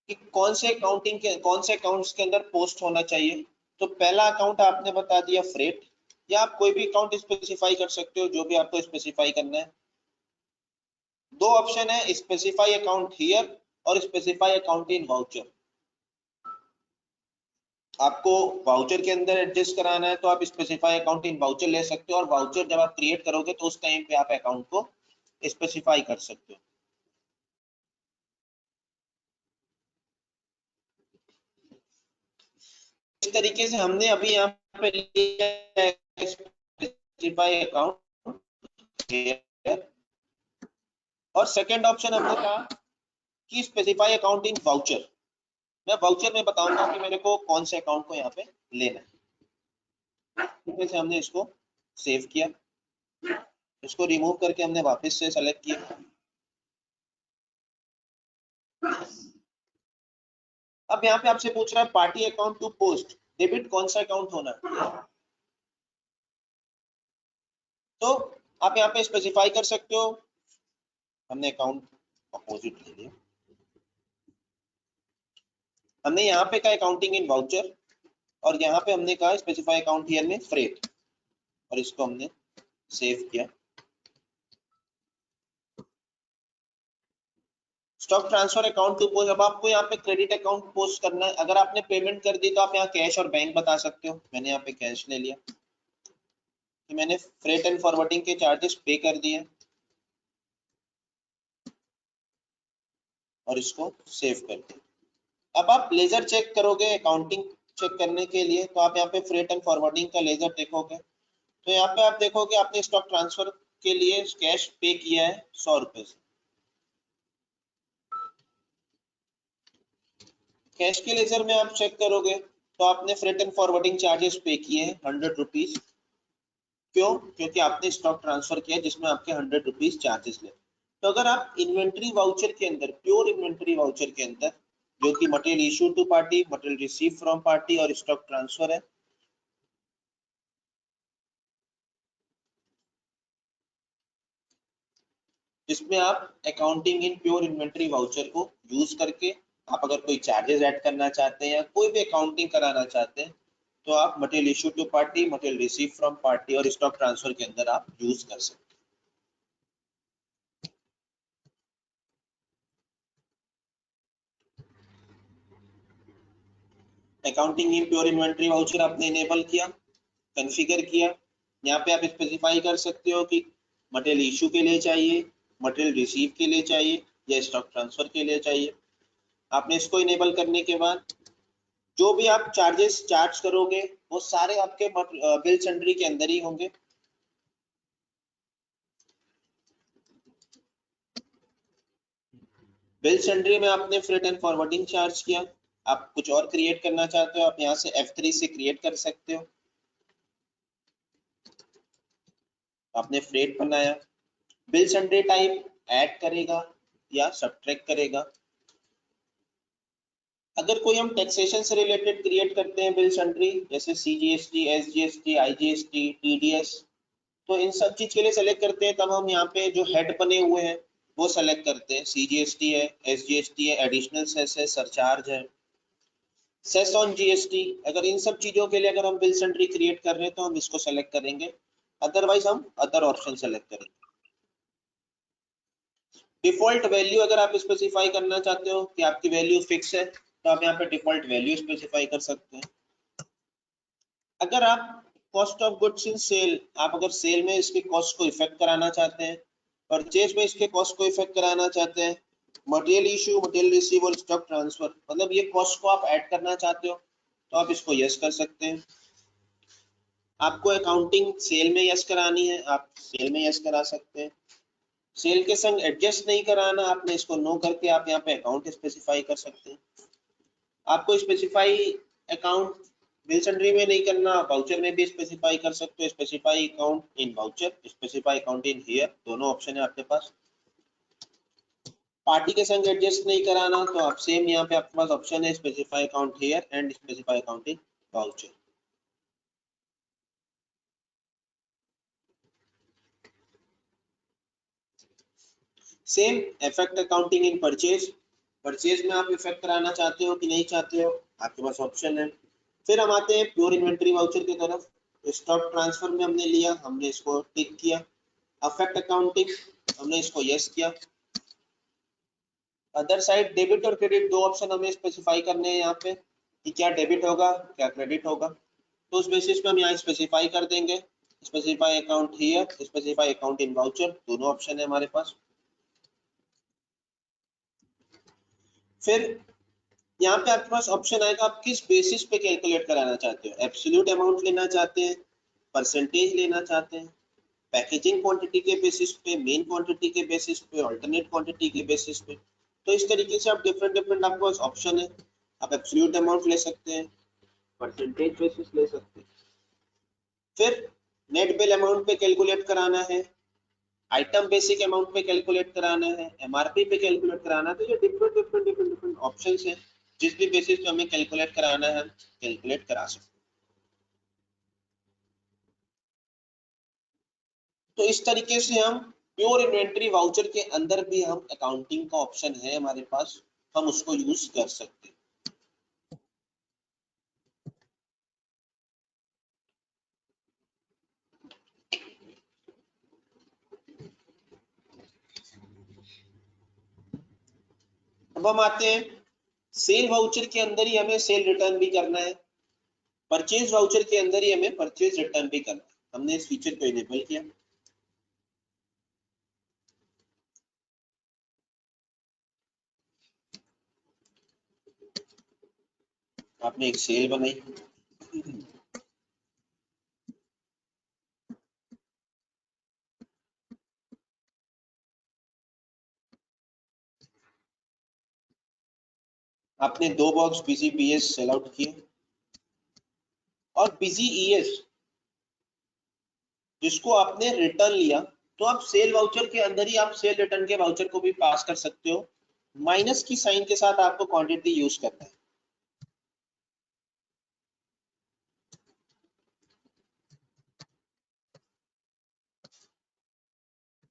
कि कौन से अकाउंट्स के अंदर पोस्ट होना चाहिए। तो पहला अकाउंट आपने बता दिया फ्रेट, या आप कोई भी अकाउंट स्पेसिफाई कर सकते हो जो भी आपको स्पेसिफाई करना है। दो ऑप्शन है, स्पेसिफाई अकाउंट हियर और स्पेसिफाई अकाउंट इन वाउचर। आपको वाउचर के अंदर एडजस्ट कराना है तो आप स्पेसिफाई अकाउंट इन वाउचर ले सकते हो, और वाउचर जब आप क्रिएट करोगे तो उस टाइम पे आप अकाउंट को स्पेसिफाई कर सकते हो। इस तरीके से हमने अभी यहाँ पे लिया स्पेसिफाई अकाउंट, और सेकंड ऑप्शन हमने कहा कि स्पेसिफाई अकाउंट इन वाउचर। मैं वाउचर में बताऊंगा कि मेरे को कौन से अकाउंट को यहाँ पे लेना है। जैसे हमने इसको सेव किया, इसको रिमूव करके हमने वापस से सेलेक्ट किया। अब यहाँ पे आपसे पूछ रहा है party account to post debit, कौन सा अकाउंट होना है। तो आप यहाँ पे स्पेसिफाई कर सकते हो। हमने अकाउंट अपोजिट ले लिया, हमने यहाँ पे कहा अकाउंटिंग इन वाउचर, और यहाँ पे हमने कहा स्पेसिफाई अकाउंट हियर में फ्रेट, और इसको हमने सेव किया। Stock transfer account to post, अब आपको यहाँ पे क्रेडिट अकाउंट पोस्ट करना है। अगर आपने पेमेंट कर दी तो आप यहाँ कैश और बैंक बता सकते हो। मैंने यहाँ पे कैश ले लिया कि मैंने फ्रेट एंड फॉरवर्डिंग के चार्जेस पे कर दिए, और इसको सेव कर दिया। अब आप लेजर चेक करोगे अकाउंटिंग चेक करने के लिए, तो आप यहाँ पे फ्रेट एंड फॉरवर्डिंग का लेजर देखोगे, तो यहाँ पे आप देखोगे आपने स्टॉक ट्रांसफर के लिए कैश पे किया है 100 रुपए से। कैश के लेजर में आप चेक करोगे तो आपने फ्रेट एंड फॉरवर्डिंग चार्जेस पे किए हैं 100 रुपीज। क्यों? क्योंकि आपने स्टॉक ट्रांसफर किया जिसमें आपके 100 रुपीज चार्जेस ले। तो अगर आप इन्वेंट्री वाउचर के अंदर, प्योर इन्वेंट्री वाउचर के अंदर, जो कि material issue to party, material receive from party और स्टॉक ट्रांसफर है, जिसमें आप accounting in pure inventory voucher को यूज करके आप अगर कोई चार्जेस ऐड करना चाहते हैं या कोई भी अकाउंटिंग कराना चाहते हैं, तो आप material issue to party, material receive from party और स्टॉक ट्रांसफर के अंदर आप यूज कर सकते हैं। Accounting in pure inventory voucher आपने इनेबल किया, कॉन्फ़िगर किया। यहाँ पे आप स्पेसिफाई कर सकते हो कि मटेरियल इशू के लिए चाहिए, मटेरियल रिसीव के लिए चाहिए या स्टॉक ट्रांसफर के लिए चाहिए। आपने इसको इनेबल करने के बाद जो भी आप चार्जेस चार्ज करोगे वो सारे आपके बिल सन्ड्री के अंदर ही होंगे। बिल सन्ड्री में आपने फ्रेट एंड फॉरवर्डिंग चार्ज किया। आप कुछ और क्रिएट करना चाहते हो, आप यहाँ से F3 से क्रिएट कर सकते हो। आपने फ्रेट बनाया, बिल सन्ड्री टाइप ऐड करेगा या सब्ट्रैक्ट करेगा। अगर कोई हम टैक्सेशन से रिलेटेड क्रिएट करते हैं बिल सन्ड्री, जैसे CGST, SGST, IGST, TDS, तो इन सब चीज के लिए सेलेक्ट करते हैं, तब हम यहाँ पे जो हेड बने हुए हैं वो सेलेक्ट करते हैं। CGST है, SGST है, एडिशनल सेस है, सरचार्ज है, सेस ऑन GST। अगर इन सब चीजों के लिए अगर हम बिल सन्ड्री क्रिएट कर रहे हैं तो हम इसको सेलेक्ट करेंगे, अदरवाइज हम अदर ऑप्शन सेलेक्ट करेंगे। डिफॉल्ट वैल्यू अगर आप स्पेसिफाई करना चाहते हो कि आपकी वैल्यू फिक्स है, तो आप यहाँ पे डिफॉल्ट वैल्यू स्पेसिफाई कर सकते हैं। अगर आप cost of goods in sale, आप अगर सेल में इसके कॉस्ट को इफेक्ट कराना चाहते हैं, परचेज में इसके कॉस्ट को इफेक्ट कराना चाहते हैं, मटेरियल इशू, मटेरियल रिसीव और स्टॉक ट्रांसफर, मतलब ये कॉस्ट को आप ऐड करना चाहते हो, तो आप इसको यस कर सकते हैं। आपको अकाउंटिंग सेल में यस करानी है, आप सेल में यस करा सकते हैं। सेल के संग एडजस्ट नहीं कराना, आपने इसको नो करके आप यहाँ पे अकाउंट स्पेसिफाई कर सकते हैं। आपको स्पेसिफाई अकाउंट बिल सन्ड्री में नहीं करना, वाउचर में भी स्पेसिफाई कर सकते हो, specify account in voucher, specify account in here, दोनों ऑप्शन है आपके पास। पार्टी के संग एडजस्ट नहीं कराना तो आप सेम यहाँ पे आपके पास ऑप्शन है specify account here and specify account in voucher. Same effect accounting in purchase, purchase में आप इफेक्ट कराना चाहते हो कि नहीं चाहते हो, आपके पास ऑप्शन है। फिर हम आते हैं प्योर इन्वेंटरी वाउचर की तरफ। स्टॉक ट्रांसफर में हमने लिया, हमने इसको टिक किया। अफेक्ट अकाउंटिंग हमने इसको यस किया। अदर साइड डेबिट और क्रेडिट दो ऑप्शन हमें स्पेसिफाई करने हैं यहाँ पे कि क्या डेबिट होगा क्या क्रेडिट होगा, तो उस बेसिस पे हम यहाँ स्पेसिफाई कर देंगे specify account here, specify account in voucher, दोनों ऑप्शन है हमारे पास। फिर यहाँ पे आपके पास ऑप्शन आएगा आप किस बेसिस पे कैलकुलेट कराना चाहते हो, एब्सोल्यूट अमाउंट लेना चाहते हैं, परसेंटेज लेना चाहते हैं, पैकेजिंग क्वांटिटी के बेसिस पे, मेन क्वांटिटी के बेसिस पे, अल्टरनेट क्वांटिटी के बेसिस पे। तो इस तरीके से आप डिफरेंट आपके पास ऑप्शन है। आप एब्सोल्यूट अमाउंट ले सकते हैं, परसेंटेज बेसिस ले सकते हैं। फिर नेट बिल अमाउंट पे कैलकुलेट कराना है, आइटम बेसिक अमाउंट पे कैलकुलेट कराना है, एमआरपी पे कैलकुलेट कराना है, तो ये डिफरेंट ऑप्शंस हैं, जिस भी बेसिस पे हमें कैलकुलेट कराना है कैलकुलेट करा सकते हैं। तो इस तरीके से हम प्योर इन्वेंटरी वाउचर के अंदर भी हम अकाउंटिंग का ऑप्शन है हमारे पास, हम उसको यूज कर सकते हैं। अब हम आते हैं सेल वाउचर के अंदर ही हमें सेल रिटर्न भी करना है, परचेज वाउचर के अंदर ही हमें परचेज रिटर्न भी करना है। हमने इस फीचर को इनेबल किया। आपने एक सेल बनाई, आपने 2 box Busy BS sale out किए और बिजी ईएस जिसको आपने रिटर्न लिया, तो आप सेल वाउचर के अंदर ही आप सेल रिटर्न के वाउचर को भी पास कर सकते हो। माइनस की साइन के साथ आपको क्वांटिटी यूज करना है।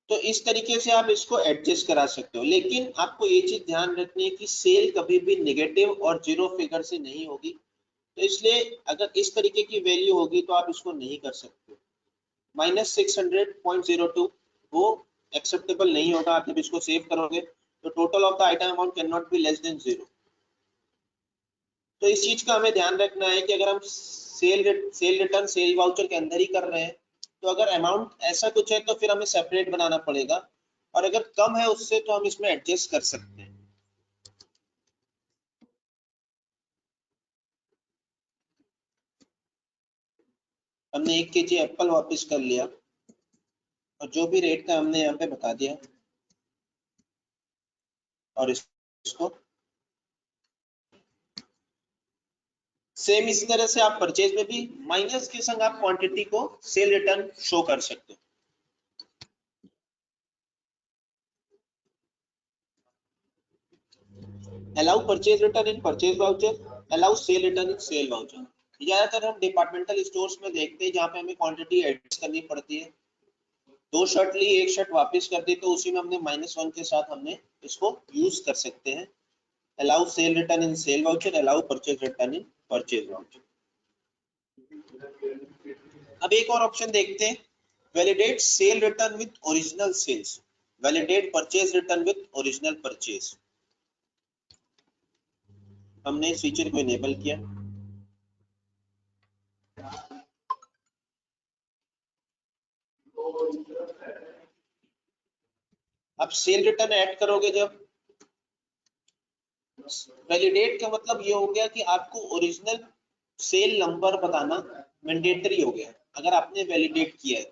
तो इस तरीके से आप इसको एडजस्ट करा सकते हो, लेकिन आपको ये चीज ध्यान रखनी है कि सेल कभी भी नेगेटिव और जीरो फिगर से नहीं होगी, तो इसलिए अगर इस तरीके की वैल्यू होगी तो आप इसको नहीं कर सकते। -600.02 वो एक्सेप्टेबल नहीं होगा। आप जब इसको सेव करोगे तो total of the item amount can not be less than 0। तो इस चीज का हमें ध्यान रखना है कि अगर हम सेल रिटर्न सेल वाउचर के अंदर ही कर रहे हैं, तो अगर अमाउंट ऐसा कुछ है तो फिर हमें सेपरेट बनाना पड़ेगा, और अगर कम है उससे तो हम इसमें एडजस्ट कर सकते हैं। हमने 1 kg एप्पल वापस कर लिया और जो भी रेट था हमने यहाँ पे बता दिया, और इसको सेम इसी तरह से आप परचेज में भी माइनस के संग आप क्वांटिटी को सेल रिटर्न शो कर सकते हो। Allow purchase return in purchase voucher, allow sale return in sale voucher. ज्यादातर हम डिपार्टमेंटल स्टोर्स में देखते हैं जहाँ पे हमें क्वांटिटी एडजस्ट करनी पड़ती है। 2 शर्ट ली, 1 शर्ट वापस कर दी, तो उसी में हमने -1 के साथ हमने इसको यूज कर सकते हैं। Allow sale return in sale voucher, allow purchase return in purchase voucher. अब एक और ऑप्शन देखते हैं, validate sale return with original sales, validate purchase return with original purchase. हमने इस फीचर को इनेबल किया। अब सेल रिटर्न ऐड करोगे जब, वैलिडेट का मतलब ये हो गया कि आपको ओरिजिनल सेल नंबर बताना मैंडेटरी हो गया अगर आपने वैलिडेट किया है,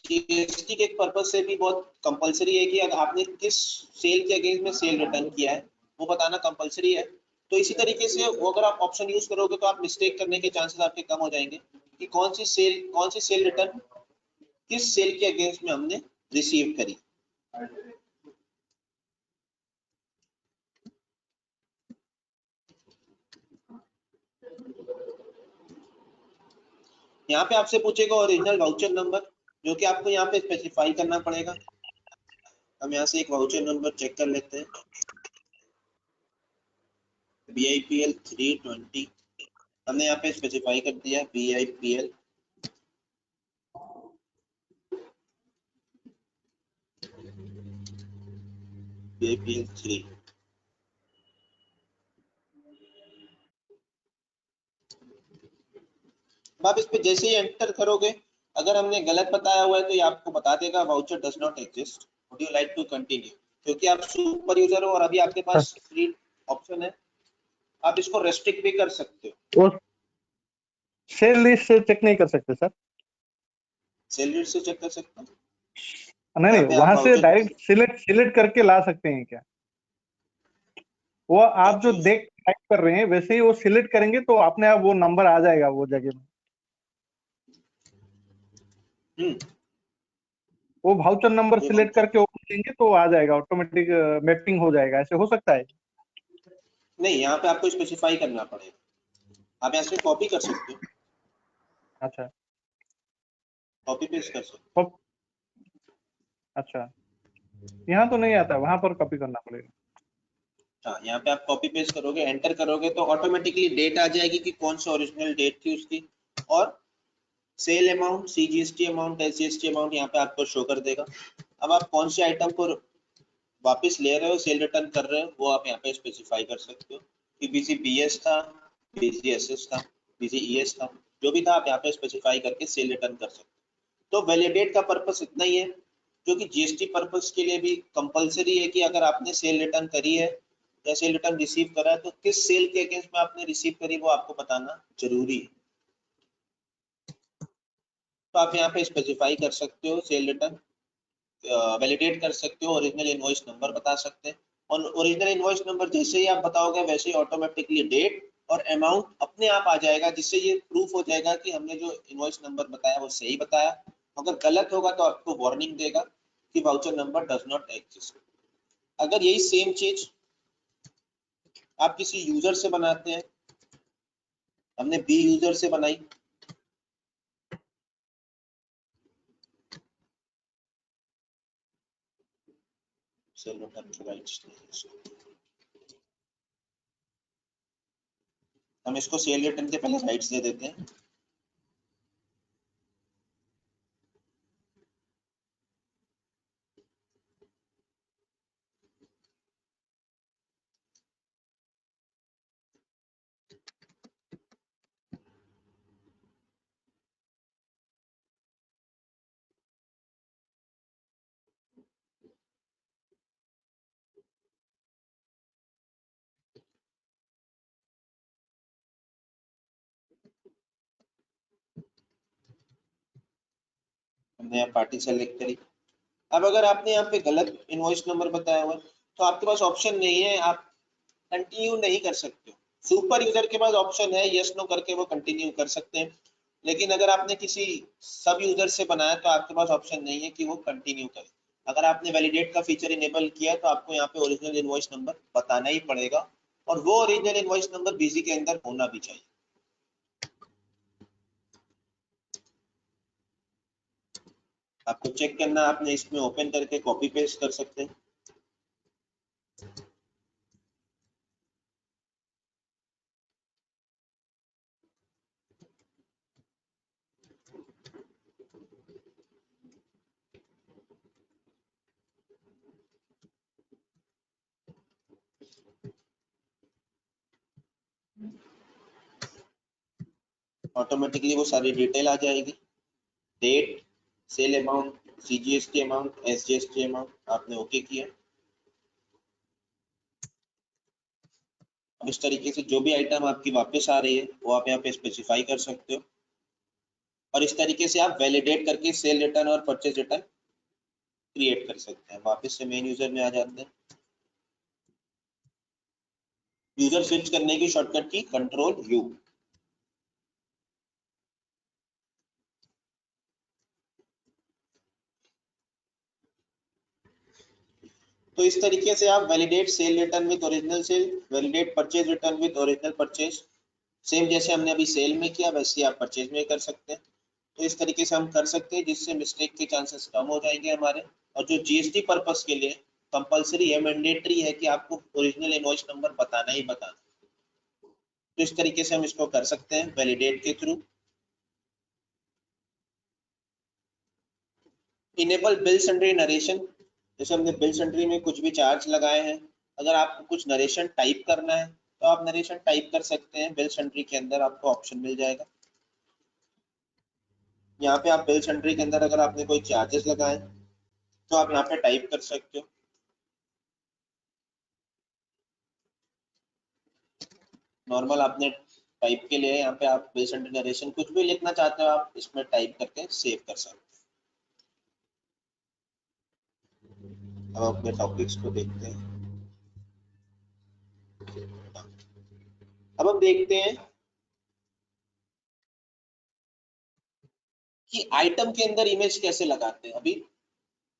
जीएसटी के पर्पस से भी बहुत कंपलसरी है कि अगर आपने किस सेल के अगेंस्ट में सेल रिटर्न किया है वो बताना कंपलसरी है। तो इसी तरीके से वो अगर आप ऑप्शन यूज करोगे तो आप मिस्टेक करने के चांसेस आपके कम हो जाएंगे कि कौन सी सेल रिटर्न किस सेल के अगेंस्ट में हमने रिसीव करी। यहाँ पे आपसे पूछेगा ओरिजिनल वाउचर नंबर, जो कि आपको यहाँ पे स्पेसिफाई करना पड़ेगा। हम यहाँ से एक वाउचर नंबर चेक कर लेते हैं, BIPL 320 हमने यहाँ पे स्पेसिफाई कर दिया, BIPL 3। आप इस पे जैसे ही एंटर करोगे, अगर हमने गलत बताया हुआ है तो ये आपको बता देगा voucher does not exist, would you like to continue, क्योंकि आप सुपर यूजर हो और अभी आपके पास फ्री ऑप्शन है, आप इसको रेस्ट्रिक्ट भी कर सकते हो। वो सेल लिस्ट से चेक नहीं कर सकते सर? सेल लिस्ट से चेक कर सकते हो, नहीं, वहां से डायरेक्ट सिलेक्ट करके ला सकते हैं क्या? वो आप जो देख टाइप कर रहे हैं वैसे ही वो सिलेक्ट करेंगे तो अपने आप वो नंबर आ जाएगा वो जगह में। वो वाउचर नंबर सिलेक्ट करके ओपन करेंगे तो आ जाएगा, ऑटोमेटिक मैपिंग हो जाएगा, ऐसे हो सकता है? नहीं, यहाँ पे आपको स्पेसिफाई करना पड़ेगा। आप यहाँ से कॉपी कर सकते हो। अच्छा, कॉपी पेस्ट कर सकते हो। अच्छा, यहाँ तो नहीं आता, वहां पर कॉपी करना पड़ेगा। हाँ, यहाँ पे आप कॉपी पेस्ट करोगे, एंटर करोगे तो ऑटोमेटिकली डेट आ जाएगी कि कौन सा ओरिजिनल डेट थी उसकी, और sale amount, CGST amount, SGST amount यहाँ पे आपको शो कर देगा। अब आप कौन से आइटम को वापस ले रहे हो, सेल रिटर्न कर रहे हो, वो आप यहाँ पे स्पेसिफाई कर सकते हो कि BCBS था, BCSS था, BCES था, जो भी था आप यहाँ पे स्पेसिफाई करके सेल रिटर्न कर सकते हो। तो वैलिडेट का पर्पस इतना ही है, जो कि GST पर्पस के लिए भी कंपलसरी है कि अगर आपने सेल रिटर्न करी है या सेल रिटर्न रिसीव करा है तो किस सेल के अगेंस्ट में आपने रिसीव करी वो आपको बताना जरूरी है। तो आप यहाँ पे स्पेसिफाई कर सकते हो सेल रिटर्न, वैलिडेट कर सकते हो, ओरिजिनल इनवॉइस नंबर बता सकते हैं, और ओरिजिनल इनवॉइस नंबर जैसे ही आप बताओगे वैसे ही ऑटोमेटिकली डेट और अमाउंट अपने आप आ जाएगा, जिससे ये प्रूफ हो जाएगा कि हमने जो इनवॉइस नंबर बताया वो सही बताया। अगर गलत होगा तो आपको वार्निंग देगा कि voucher number does not exist. अगर यही सेम चीज आप किसी यूजर से बनाते हैं, हमने B यूजर से बनाई, हम इसको सेल रिटर्न के पहले राइट्स दे देते हैं। हमने यहाँ पार्टी सेलेक्ट करी। अब अगर आपने यहाँ पे गलत इनवॉइस नंबर बताया हुआ तो आपके पास ऑप्शन नहीं है, आप कंटिन्यू नहीं कर सकते। सुपर यूजर के पास ऑप्शन है यस नो करके वो कंटिन्यू कर सकते हैं, लेकिन अगर आपने किसी सब यूजर से बनाया तो आपके पास ऑप्शन नहीं है कि वो कंटिन्यू करे। अगर आपने वैलिडेट का फीचर इनेबल किया तो आपको यहाँ पे ओरिजिनल इनवॉइस नंबर बताना ही पड़ेगा, और वो ओरिजिनल इनवॉइस नंबर BC के अंदर होना भी चाहिए। आपको चेक करना, आपने इसमें ओपन करके कॉपी पेस्ट कर सकते हैं। ऑटोमेटिकली वो सारी डिटेल आ जाएगी, date, sale amount, CGST amount, SGST amount, आपने ओके किया। अब इस तरीके से जो भी आइटम आपकी वापस आ रही है वो आप यहाँ पे स्पेसिफाई कर सकते हो, और इस तरीके से आप वैलिडेट करके सेल रिटर्न और परचेज रिटर्न क्रिएट कर सकते हैं। वापस से मेन यूजर में आ जाते हैं। यूजर स्विच करने की शॉर्टकट की कंट्रोल यू। तो इस तरीके से आप validate sale return with original sale, validate purchase return with original purchase, same जैसे हमने अभी सेल में किया वैसे ही आप परचेज में कर सकते हैं। तो इस तरीके से हम कर सकते हैं जिससे मिस्टेक के चांसेस कम हो जाएंगे हमारे। और जो जीएसटी पर्पस के लिए कंपलसरी है, मैंडेटरी है कि आपको ओरिजिनल इनवॉइस नंबर बताना ही बताना। तो इस तरीके से हम इसको कर सकते हैं वैलिडेट के through. Enable bill sundry narration, जैसे हमने बिल सन्ड्री में कुछ भी चार्ज लगाए हैं, अगर आपको कुछ नरेशन टाइप करना है तो आप नरेशन टाइप कर सकते हैं। बिल सन्ड्री के अंदर आपको ऑप्शन मिल जाएगा। यहाँ पे आप बिल सन्ड्री के अंदर अगर आपने कोई चार्जेस लगाए तो आप यहाँ पे टाइप कर सकते हो। नॉर्मल आपने टाइप के लिए यहाँ पे आप बिल सन्ड्री नरेशन कुछ भी लिखना चाहते हो आप इसमें टाइप करके सेव कर सकते हो। अब अपने टॉपिक्स को देखते हैं। अब हम देखते हैं कि आइटम के अंदर इमेज कैसे लगाते हैं। अभी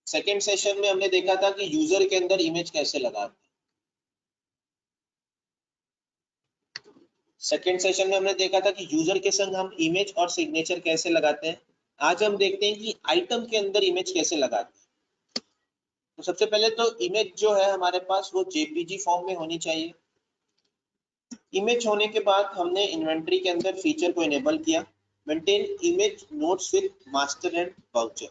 सेकेंड सेशन में हमने देखा था कि यूजर के अंदर इमेज कैसे लगाते हैं। सेकेंड सेशन में हमने देखा था कि यूजर के संग हम इमेज और सिग्नेचर कैसे लगाते हैं। आज हम देखते हैं कि आइटम के अंदर इमेज कैसे लगाते हैं। तो सबसे पहले तो इमेज जो है हमारे पास वो जेपीजी फॉर्म में होनी चाहिए। इमेज होने के बाद हमने इन्वेंटरी के अंदर फीचर को इनेबल किया, maintain image notes with master and voucher.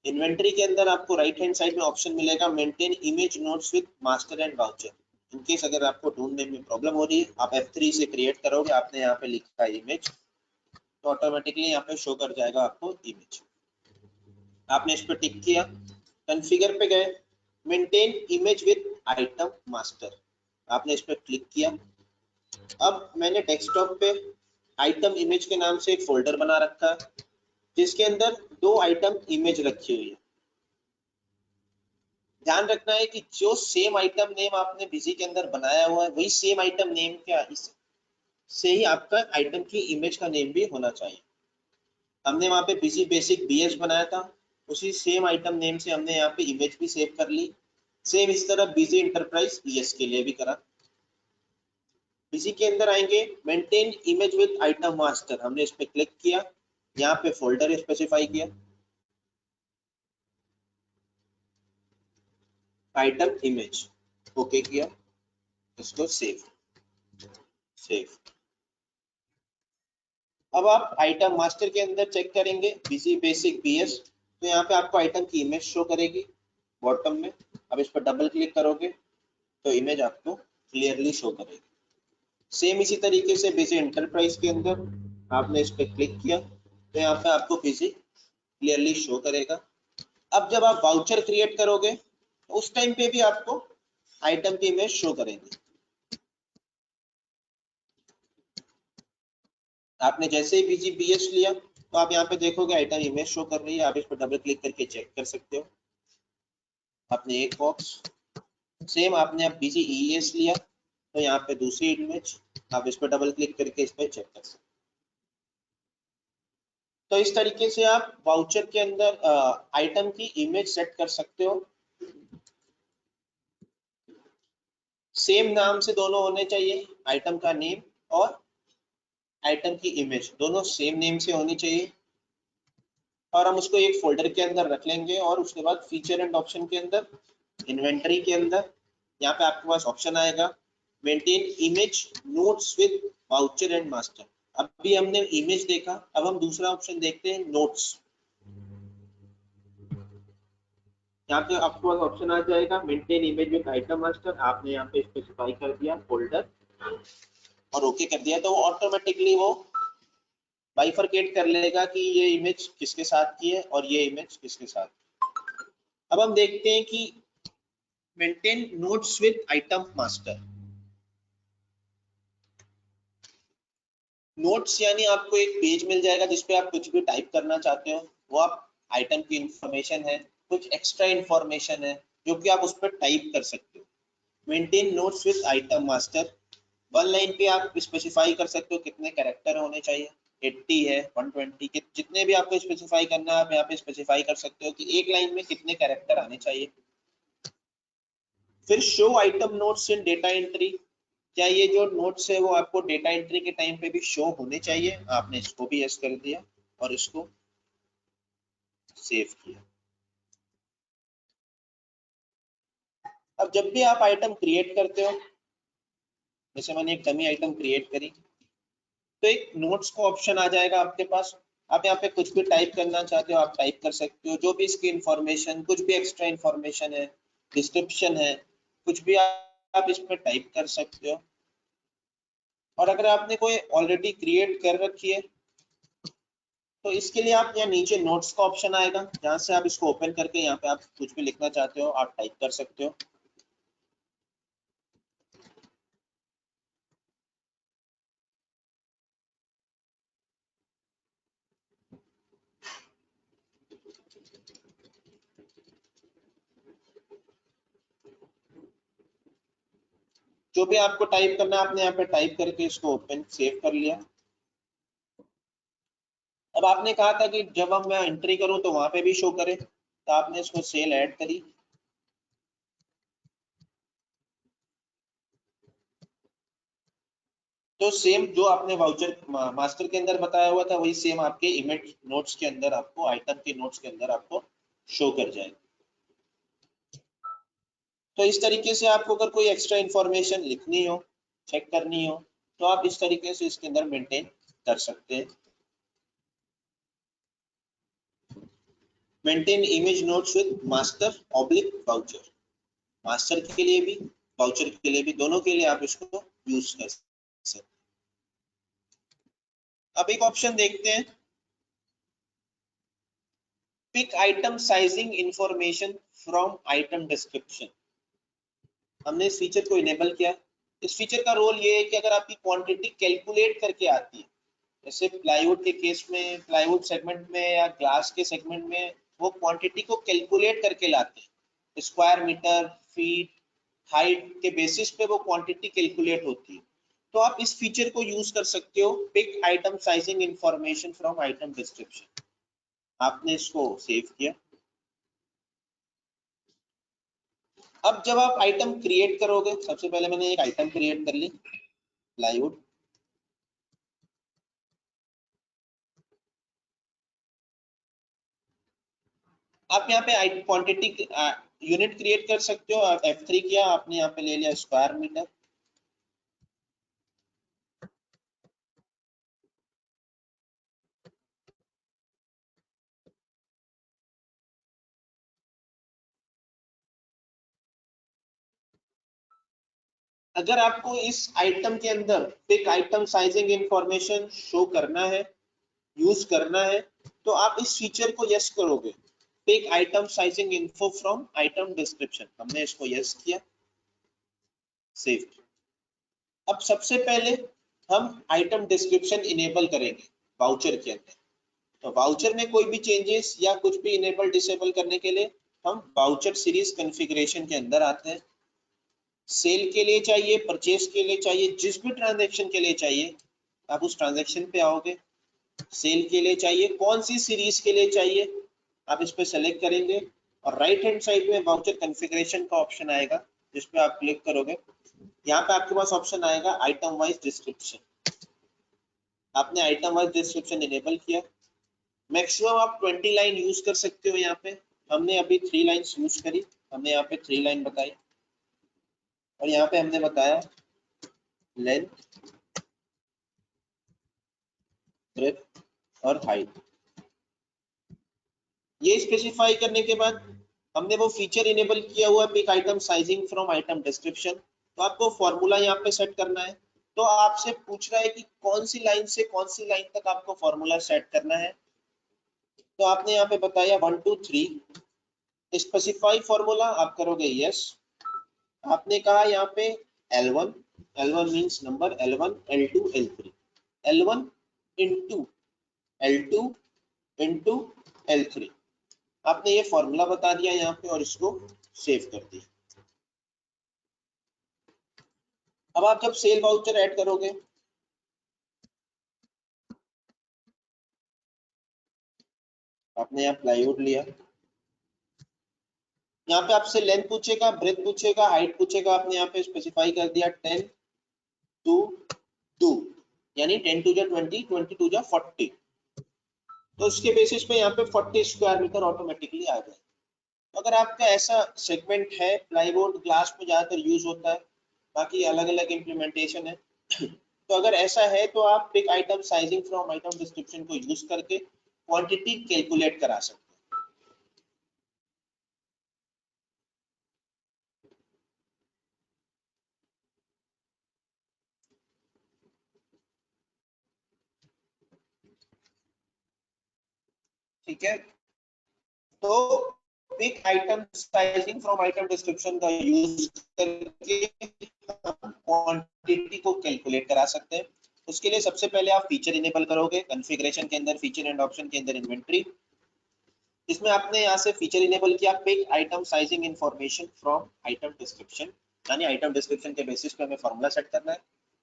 Inventory के अंदर आपको राइट हैंड साइड में ऑप्शन मिलेगा maintain image notes with master and voucher. In case अगर आपको ढूंढने में प्रॉब्लम हो रही है, आप F3 से क्रिएट करोगे, आपने यहाँ पे लिखा है इमेज, तो ऑटोमेटिकली यहाँ पे शो कर जाएगा आपको इमेज। आपने इस पर टिक किया, कॉन्फ़िगर पे गए, maintain image with item master, आपने इस पर क्लिक किया। अब मैंने डेस्कटॉप पे आइटम इमेज के नाम से एक फोल्डर बना रखा है जिसके अंदर 2 आइटम इमेज रखी हुई है। ध्यान रखना है कि जो सेम आइटम नेम आपने बिजी के अंदर बनाया हुआ है वही सेम आइटम नेम क्या से ही आपका आइटम की इमेज का नेम भी होना चाहिए। हमने वहां पे बिजी बेसिक बीएस बनाया था, उसी सेम आइटम नेम से हमने यहाँ पे इमेज भी सेव कर ली। सेम इस तरह बिजी इंटरप्राइज बीएस के लिए भी करा। बिजी के अंदर आएंगे, maintain image with item master, हमने इस पे क्लिक किया, यहाँ पे फोल्डर स्पेसिफाई किया, आइटम इमेज, ओके किया, इसको सेव। अब आप आइटम मास्टर के अंदर चेक करेंगे बिजी बेसिक बीएस, तो यहाँ पे आपको आइटम की इमेज शो करेगी बॉटम में। अब इस पर डबल क्लिक करोगे तो इमेज आपको क्लियरली शो करेगी। सेम इसी तरीके से बिजी एंटरप्राइज के अंदर आपने इस पर क्लिक किया तो यहाँ पे आपको बिजी क्लियरली शो करेगा। अब जब आप वाउचर क्रिएट करोगे तो उस टाइम पे भी आपको आइटम की इमेज शो करेंगे। आपने जैसे ही बिजी बीएस लिया तो आप यहाँ पे देखोगे आइटम इमेज शो कर रही है, आप इस पर डबल क्लिक करके चेक कर सकते हो। आपने एक बॉक्स, सेम आपने अब बिजी ईएस लिया तो यहाँ पे दूसरी इमेज, आप इस पर डबल क्लिक करके इस पर चेक कर सकते हो। तो इस तरीके से आप वाउचर के अंदर आइटम की इमेज सेट कर सकते हो। सेम नाम से दोनों होने चाहिए, आइटम का नेम और आइटम की इमेज दोनों सेम नेम से होनी चाहिए। और हम उसको एक फोल्डर के अंदर रख लेंगे और उसके बाद फीचर एंड ऑप्शन के अंदर इन्वेंटरी के अंदर यहाँ पे आपके पास ऑप्शन आएगा maintain image notes with voucher and master. अभी हमने इमेज देखा, अब हम दूसरा ऑप्शन देखते हैं नोट्स। यहाँ पे आपके पास ऑप्शन आ जाएगा maintain image with item master, आपने यहाँ पे स्पेसिफाई कर दिया फोल्डर और ओके कर दिया तो ऑटोमेटिकली वो बाइफरकेट कर लेगा कि ये इमेज किसके साथ की है और ये इमेज किसके साथ। अब हम देखते हैं कि maintain notes with item master. Notes यानी आपको एक पेज मिल जाएगा जिसपे आप कुछ भी टाइप करना चाहते हो, वो आप आइटम की इंफॉर्मेशन है, कुछ एक्स्ट्रा इंफॉर्मेशन है जो कि आप उस पर टाइप कर सकते हो। Maintain notes with item master. One line पे आप स्पेसिफाई कर सकते हो कितने कैरेक्टर होने चाहिए, 80 है 120 जितने भी आपको स्पेसिफाई करना है आप यहाँ पे स्पेसिफाई कर सकते हो कि एक लाइन में कितने कैरेक्टर आने चाहिए। फिर शो आइटम नोट्स इन डेटा एंट्री, क्या ये जो नोट्स है वो आपको डेटा एंट्री के टाइम पे भी शो होने चाहिए, आपने इसको भी यस कर दिया और इसको सेव किया। अब जब भी आप आइटम क्रिएट करते हो, जैसे मैंने एक डमी आइटम क्रिएट करी, तो एक नोट्स का ऑप्शन आ जाएगा आपके पास। आप यहाँ पे कुछ भी टाइप करना चाहते हो आप टाइप कर सकते हो, जो भी इसकी इंफॉर्मेशन, कुछ भी एक्स्ट्रा इंफॉर्मेशन है, डिस्क्रिप्शन है, कुछ भी आप इसमें टाइप कर सकते हो। और अगर आपने कोई ऑलरेडी क्रिएट कर रखी है तो इसके लिए आप यहाँ नीचे नोट्स का ऑप्शन आएगा, जहाँ से आप इसको ओपन करके यहाँ पे आप कुछ भी लिखना चाहते हो आप टाइप कर सकते हो। जो भी आपको टाइप करना है आपने यहाँ पे टाइप करके इसको ओपन सेव कर लिया। अब आपने कहा था कि जब हम मैं एंट्री करूं तो वहां पे भी शो करे, तो आपने इसको सेल ऐड करी। तो सेम जो आपने वाउचर मास्टर के अंदर बताया हुआ था वही सेम आपके इमेज नोट्स के अंदर आपको, आइटम के नोट्स के अंदर आपको शो कर जाएगा। तो इस तरीके से आपको अगर कोई एक्स्ट्रा इंफॉर्मेशन लिखनी हो, चेक करनी हो, तो आप इस तरीके से इसके अंदर मेंटेन कर सकते हैं। Maintain image notes with master oblique voucher, master के लिए भी वाउचर के लिए भी, दोनों के लिए आप इसको यूज कर सकते हैं। अब एक ऑप्शन देखते हैं, pick item sizing information from item description. हमने इस फीचर को इनेबल किया। इस फीचर का रोल ये है कि अगर आपकी क्वांटिटी कैलकुलेट करके आती है, जैसे प्लाईवुड के केस में, प्लाईवुड सेगमेंट में या ग्लास के सेगमेंट में, वो क्वांटिटी को कैलकुलेट करके लाते हैं, स्क्वायर मीटर, फीट, हाइट के बेसिस पे वो क्वांटिटी कैलकुलेट होती है। तो आप इस फीचर को यूज कर सकते हो, pick item sizing information from item description. आपने इसको सेव किया। अब जब आप आइटम क्रिएट करोगे, सबसे पहले मैंने एक आइटम क्रिएट कर ली, प्लाईवुड। आप यहाँ पे क्वांटिटी यूनिट क्रिएट कर सकते हो। F3 किया आपने, यहाँ पे ले लिया स्क्वायर मीटर। अगर आपको इस आइटम के अंदर pick item sizing information show करना है, यूज करना है, तो आप इस फीचर को यस करोगे, pick item sizing info from item description. हमने इसको यस किया, सेव। अब सबसे पहले हम आइटम डिस्क्रिप्शन इनेबल करेंगे वाउचर के अंदर। तो वाउचर में कोई भी चेंजेस या कुछ भी इनेबल डिसेबल करने के लिए हम वाउचर सीरीज कॉन्फ़िगरेशन के अंदर आते हैं। सेल के लिए चाहिए, परचेज के लिए चाहिए, जिस भी ट्रांजैक्शन के लिए चाहिए आप उस ट्रांजैक्शन पे आओगे। सेल के लिए चाहिए, कौन सी सीरीज के लिए चाहिए आप इस पे सेलेक्ट करेंगे, और राइट हैंड साइड में वाउचर कॉन्फ़िगरेशन का ऑप्शन आएगा, जिस पे आप क्लिक करोगे। यहाँ पे आपके पास ऑप्शन आएगा आइटम वाइज डिस्क्रिप्शन। आपने आइटम वाइज डिस्क्रिप्शन इनेबल किया। मैक्सिमम आप 20 लाइन यूज कर सकते हो। यहाँ पे हमने अभी 3 लाइन्स यूज करी, हमने यहाँ पे 3 लाइन बताई, और यहाँ पे हमने बताया लेंथ, ब्रेथ और हाइट। ये स्पेसिफाई करने के बाद हमने वो फीचर इनेबल किया हुआ है, pick item sizing from item description. तो आपको फॉर्मूला यहाँ पे सेट करना है। तो आपसे पूछ रहा है कि कौन सी लाइन से कौन सी लाइन तक आपको फॉर्मूला सेट करना है। तो आपने यहाँ पे बताया 1 2 3 स्पेसिफाई फॉर्मूला, आप करोगे यस। आपने कहा यहाँ पे L1, L1 means number, L1 L2 L3, L1 into L2 into L3। आपने ये फॉर्मूला बता दिया यहाँ पे और इसको सेव कर दिया। अब आप जब सेल वाउचर ऐड करोगे, आपने यहाँ प्लाईवुड लिया, यहाँ पे आपसे लेंथ पूछेगा, ब्रेथ पूछेगा, हाइट पूछेगा, आपने यहाँ पे स्पेसिफाई कर दिया 10 to 2, यानी 10 to 20, 20 to 40, तो उसके बेसिस पे यहाँ पे 40 स्क्वायर मीटर ऑटोमेटिकली आ जाए। अगर आपका ऐसा सेगमेंट है, प्लाईवुड ग्लास में ज्यादातर यूज होता है, बाकी अलग अलग इम्प्लीमेंटेशन है तो अगर ऐसा है तो आप pick item sizing from item description को यूज करके क्वांटिटी कैलकुलेट करा सकते हैं। ठीक है, तो pick item sizing from item description का यूज करके क्वांटिटी को कैलकुलेट करा सकते हैं। उसके लिए सबसे पहले आप फीचर इनेबल करोगे, कॉन्फ़िगरेशन के अंदर फीचर एंड ऑप्शन के अंदर इन्वेंटरी, इसमें आपने यहाँ से फीचर इनेबल किया pick item sizing information from item description, यानी आइटम डिस्क्रिप्शन के बेसिस पे हमें फॉर्मूला सेट करना है।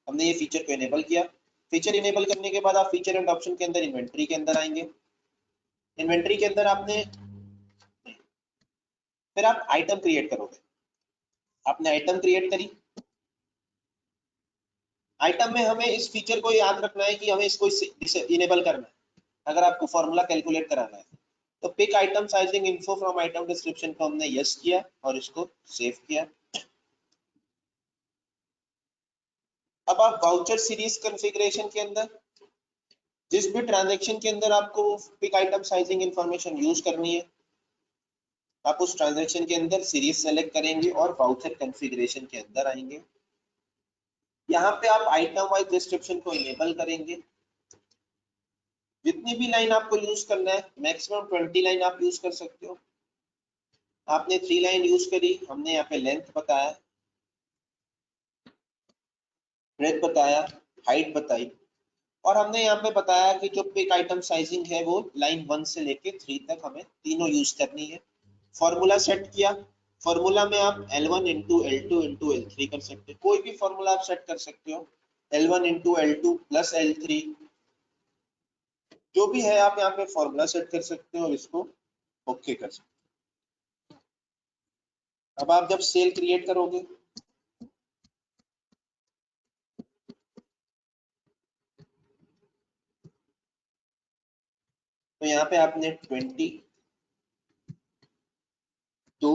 हमने ये फीचर को इनेबल किया। फीचर इनेबल करने के बाद आप फीचर एंड ऑप्शन के अंदर इन्वेंटरी के अंदर आएंगे। इन्वेंटरी के अंदर आपने फिर आप आइटम क्रिएट करोगे। आपने आइटम क्रिएट करी, आइटम में हमें इस फीचर को याद रखना है कि हमें इसको इनेबल करना है अगर आपको फॉर्मूला कैलकुलेट कराना है। तो pick item sizing info from item description को हमने यस किया और इसको सेव किया। अब आप वाउचर सीरीज कॉन्फ़िगरेशन के अंदर जिस भी ट्रांजैक्शन के अंदर आपको pick item sizing information use करनी है, आप उस ट्रांजैक्शन के अंदर सीरीज सेलेक्ट करेंगे और वाउचर कॉन्फ़िगरेशन के अंदर आएंगे। यहाँ पे आप आइटम वाइज डिस्क्रिप्शन को इनेबल करेंगे। जितनी भी लाइन आपको यूज करना है, मैक्सिमम 20 लाइन आप यूज कर सकते हो। आपने 3 लाइन यूज करी, हमने यहाँ पे लेंथ बताया, ब्रेथ बताया, हाइट बताई, और हमने यहाँ पे बताया कि जो पिक आइटम साइजिंग है वो लाइन 1 से लेके 3 तक हमें तीनों यूज करनी है। फॉर्मूला सेट किया, फॉर्मूला में आप L1 into L2 into L3 कर सकते हो, कोई भी फॉर्मूला आप सेट कर सकते हो, L1 into L2 plus L3 जो भी है आप यहाँ पे फॉर्मूला सेट कर सकते हो और इसको ओके कर सकते हो। अब आप जब सेल क्रिएट करोगे तो यहाँ पे आपने 20 2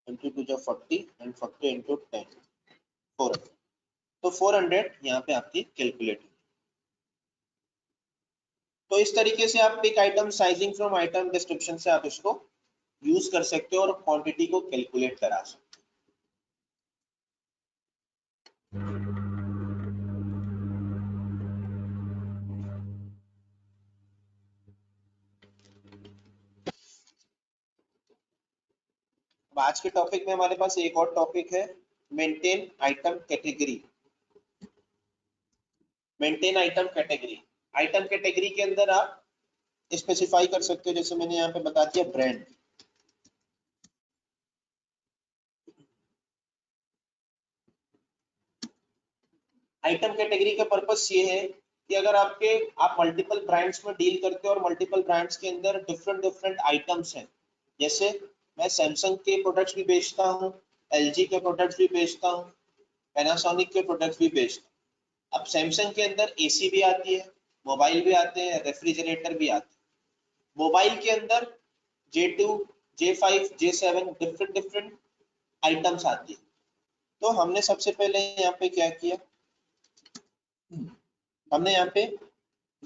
into 2 जो 40 and 40 into 10 400, तो 400 यहाँ पे आपकी कैलकुलेट। तो इस तरीके से आप pick item sizing from item description से आप इसको यूज कर सकते हो और क्वांटिटी को कैलकुलेट करा सकते हो। आज के टॉपिक में हमारे पास एक और टॉपिक है, maintain item category. Maintain item category, item category के अंदर आप स्पेसिफाई कर सकते हो, जैसे मैंने यहाँ पे बता दिया ब्रांड। आइटम कैटेगरी का पर्पस ये है कि अगर आप मल्टीपल ब्रांड्स में डील करते हो और मल्टीपल ब्रांड्स के अंदर डिफरेंट डिफरेंट आइटम्स हैं, जैसे मैं सैमसंग के प्रोडक्ट्स भी बेचता हूँ, एलजी के प्रोडक्ट्स भी बेचता हूँ, पैनासोनिक के प्रोडक्ट्स भी बेचता हूँ। अब सैमसंग के अंदर एसी भी आती है, मोबाइल भी आते हैं, रेफ्रिजरेटर भी आते हैं। मोबाइल के अंदर J2, J5, J7 different different items आती है। तो हमने सबसे पहले यहाँ पे क्या किया, हमने यहाँ पे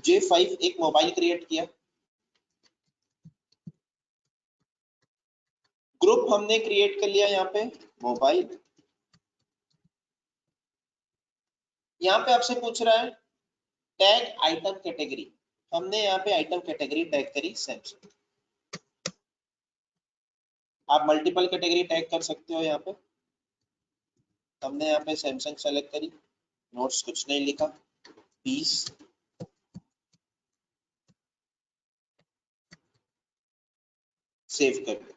J5 एक मोबाइल क्रिएट किया, ग्रुप हमने क्रिएट कर लिया यहाँ पे मोबाइल। यहाँ पे आपसे पूछ रहा है टैग आइटम कैटेगरी, हमने यहाँ पे आइटम कैटेगरी टैग करी सैमसंग। आप मल्टीपल कैटेगरी टैग कर सकते हो। यहाँ पे हमने यहाँ पे सैमसंग सेलेक्ट करी, नोट्स कुछ नहीं लिखा, 20, सेव कर दो।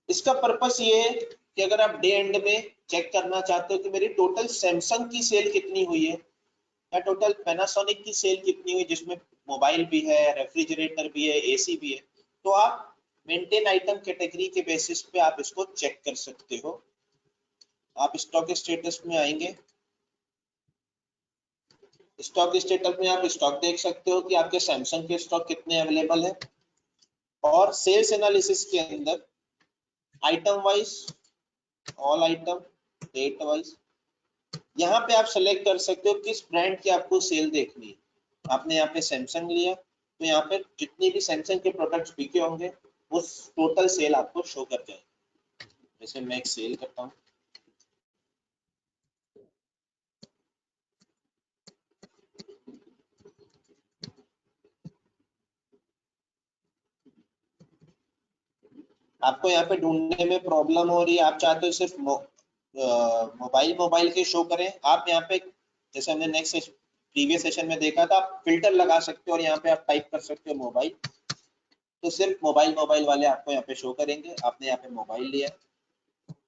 इसका पर्पस ये है कि अगर आप डे एंड में चेक करना चाहते हो कि मेरी टोटल सैमसंग की सेल कितनी हुई है या टोटल पैनासोनिक की सेल कितनी हुई, जिसमें मोबाइल भी है, रेफ्रिजरेटर भी है, एसी भी है, तो आप मेंटेन आइटम कैटेगरी के बेसिस पे आप इसको चेक कर सकते हो। आप स्टॉक स्टेटस में आएंगे, स्टॉक स्टेटस में आप स्टॉक देख सकते हो कि आपके सैमसंग के स्टॉक कितने अवेलेबल है, और सेल्स एनालिसिस के अंदर item wise, all item, date wise, यहाँ पे आप सेलेक्ट कर सकते हो किस ब्रांड की आपको सेल देखनी है। आपने यहाँ पे सैमसंग लिया तो यहाँ पे जितने भी सैमसंग के प्रोडक्ट्स बिके होंगे वो टोटल सेल आपको शो कर जाएगी। जैसे मैं एक सेल करता हूँ, आपको यहाँ पे ढूंढने में प्रॉब्लम हो रही है, आप चाहते हो सिर्फ मोबाइल के शो करें, आप यहाँ पे जैसे हमने नेक्स्ट प्रीवियस सेशन में देखा था, आप फिल्टर लगा सकते हो और यहाँ पे आप टाइप कर सकते हो मोबाइल, तो सिर्फ मोबाइल वाले आपको यहाँ पे शो करेंगे। आपने यहाँ पे मोबाइल लिया,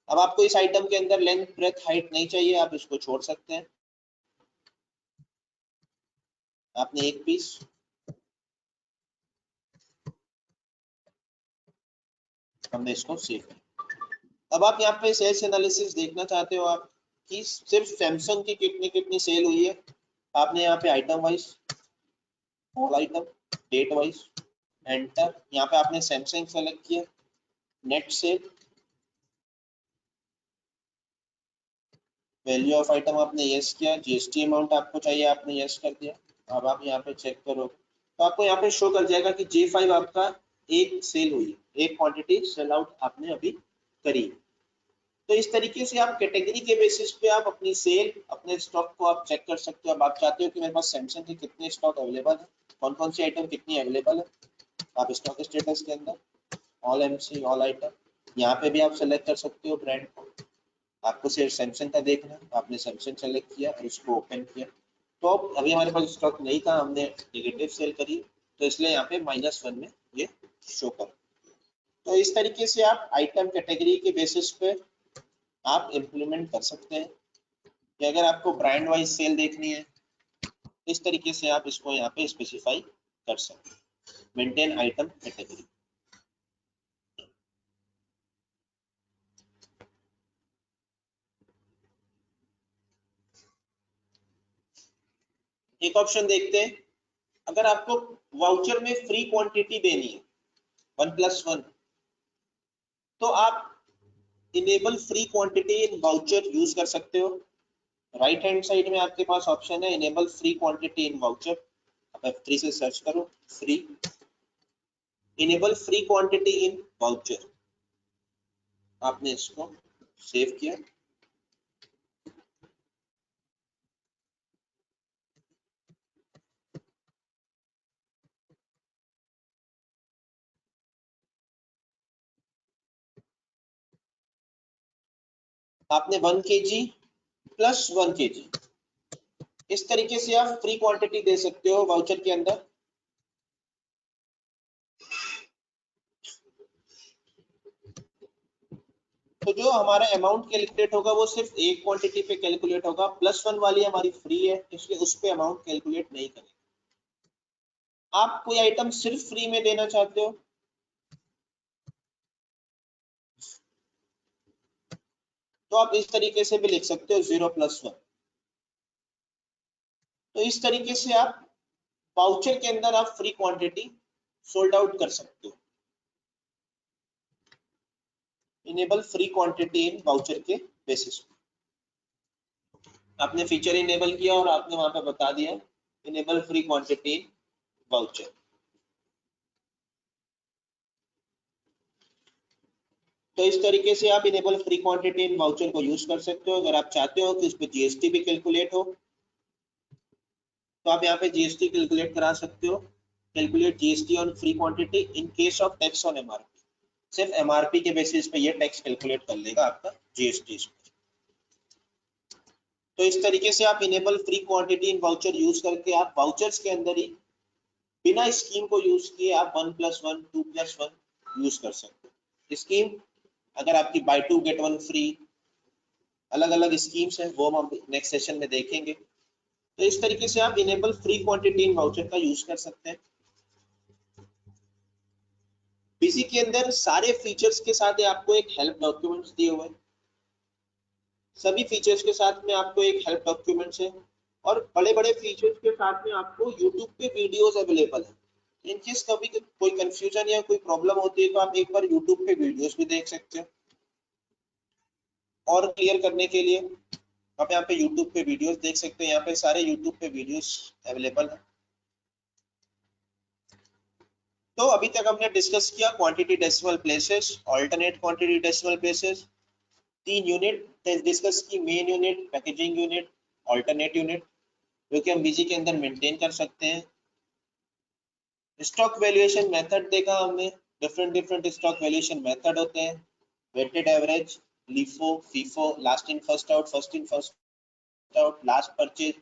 अब आपको इस आइटम के अंदर लेंथ ब्रेथ हाइट नहीं चाहिए, आप इसको छोड़ सकते हैं। आपने एक पीस, हमने इसको सेव किया। अब आप यहाँ पे सेल्स एनालिसिस देखना चाहते हो आप कि सिर्फ सैमसंग की कितनी कितनी सेल हुई है, आपने यहाँ पे item wise, all item, date wise, enter, यहाँ पे आपने सैमसंग सेलेक्ट किया, net sale, value of item आपने यस किया, जीएसटी अमाउंट आपको चाहिए आपने यस कर दिया। अब आप यहाँ पे चेक करो तो आपको यहाँ पे शो कर जाएगा कि J5 आपका एक सेल हुई, एक क्वांटिटी सेल आउट आपने अभी करी। तो इस तरीके से आप कैटेगरी के बेसिस पे आप अपनी सेल, अपने स्टॉक को आप चेक कर सकते हो। अब आप चाहते हो कि मेरे पास सैमसंग के कितने स्टॉक अवेलेबल है, कौन कौन सी आइटम कितनी अवेलेबल है, आप स्टॉक स्टेटस के अंदर ऑल एमसी, ऑल आइटम, यहाँ पे भी आप सेलेक्ट कर सकते हो ब्रांड को। आपको सिर्फ सैमसंग का देखना है, आपने सैमसंग सेलेक्ट किया और इसको ओपन किया, तो अभी हमारे पास स्टॉक नहीं था, हमने नेगेटिव सेल करी, तो इसलिए यहाँ पे -1 में ये शो कर। तो इस तरीके से आप आइटम कैटेगरी के बेसिस पे आप इम्प्लीमेंट कर सकते हैं कि अगर आपको ब्रांड वाइज सेल देखनी है, इस तरीके से आप इसको यहाँ पे स्पेसिफाई कर सकते हैं, मेंटेन आइटम कैटेगरी। एक ऑप्शन देखते हैं, अगर आपको वाउचर में फ्री क्वांटिटी देनी है 1+1, तो आप enable free quantity in voucher use कर सकते हो। राइट हैंड साइड में आपके पास ऑप्शन है enable free quantity in voucher, आप F3 से सर्च करो, free, enable free quantity in voucher, आपने इसको सेव किया। आपने 1 kg + 1 kg, इस तरीके से आप फ्री क्वांटिटी दे सकते हो वाउचर के अंदर। तो जो हमारा अमाउंट कैलकुलेट होगा वो सिर्फ एक क्वांटिटी पे कैलकुलेट होगा, +1 वाली हमारी फ्री है, इसलिए उस पे अमाउंट कैलकुलेट नहीं करेगा। आप कोई आइटम सिर्फ फ्री में देना चाहते हो तो आप इस तरीके से भी लिख सकते हो 0+1। तो इस तरीके से आप वाउचर के अंदर आप फ्री क्वांटिटी सोल्ड आउट कर सकते हो, enable free quantity in voucher के बेसिस पे आपने फीचर इनेबल किया और आपने वहां पे बता दिया enable free quantity in voucher. तो इस तरीके से आप enable free quantity in voucher को यूज कर सकते हो। अगर आप चाहते हो कि उस पर जीएसटी भी कैलकुलेट हो तो आप यहाँ पे जीएसटी कैलकुलेट करा सकते हो, calculate GST on free quantity in case of tax on MRP, सिर्फ एमआरपी के बेसिस पे ये टैक्स कैलकुलेट कर लेगा आपका जीएसटी। तो इस तरीके से आप enable free quantity in voucher use करके आप वाउचर्स के अंदर ही बिना स्कीम को यूज किए आप 1+1, 2+1 यूज कर सकते हो। स्कीम अगर आपकी बाय 2 गेट 1 फ्री अलग अलग स्कीम्स है, वो हम नेक्स्ट सेशन में देखेंगे। तो इस तरीके से आप enable free quantity in voucher का यूज कर सकते हैं। बीसी के अंदर सारे फीचर्स के साथ आपको एक हेल्प डॉक्यूमेंट्स दिए हुए हैं, सभी फीचर्स के साथ में आपको एक हेल्प डॉक्यूमेंट्स है, और बड़े बड़े फीचर्स के साथ में आपको यूट्यूब पे वीडियोस अवेलेबल है। इन केस कभी कोई कंफ्यूजन या कोई प्रॉब्लम होती है तो आप एक बार यूट्यूब पे वीडियोस भी देख सकते हो। और क्लियर करने के लिए आप यहाँ पे यूट्यूब पे वीडियोस देख सकते हैं, यहाँ पे सारे यूट्यूब पे वीडियोस अवेलेबल है। तो अभी तक हमने डिस्कस किया quantity decimal places, alternate quantity decimal places, 3 unit discuss की, main unit, packaging unit, alternate unit, जो कि हम बीजी के अंदर मेंटेन कर सकते हैं। स्टॉक वैल्यूएशन मेथड देखा हमने, डिफरेंट स्टॉक वैल्यूएशन मेथड होते हैं, weighted average, LIFO, FIFO, last in first out, first in first out, last purchase,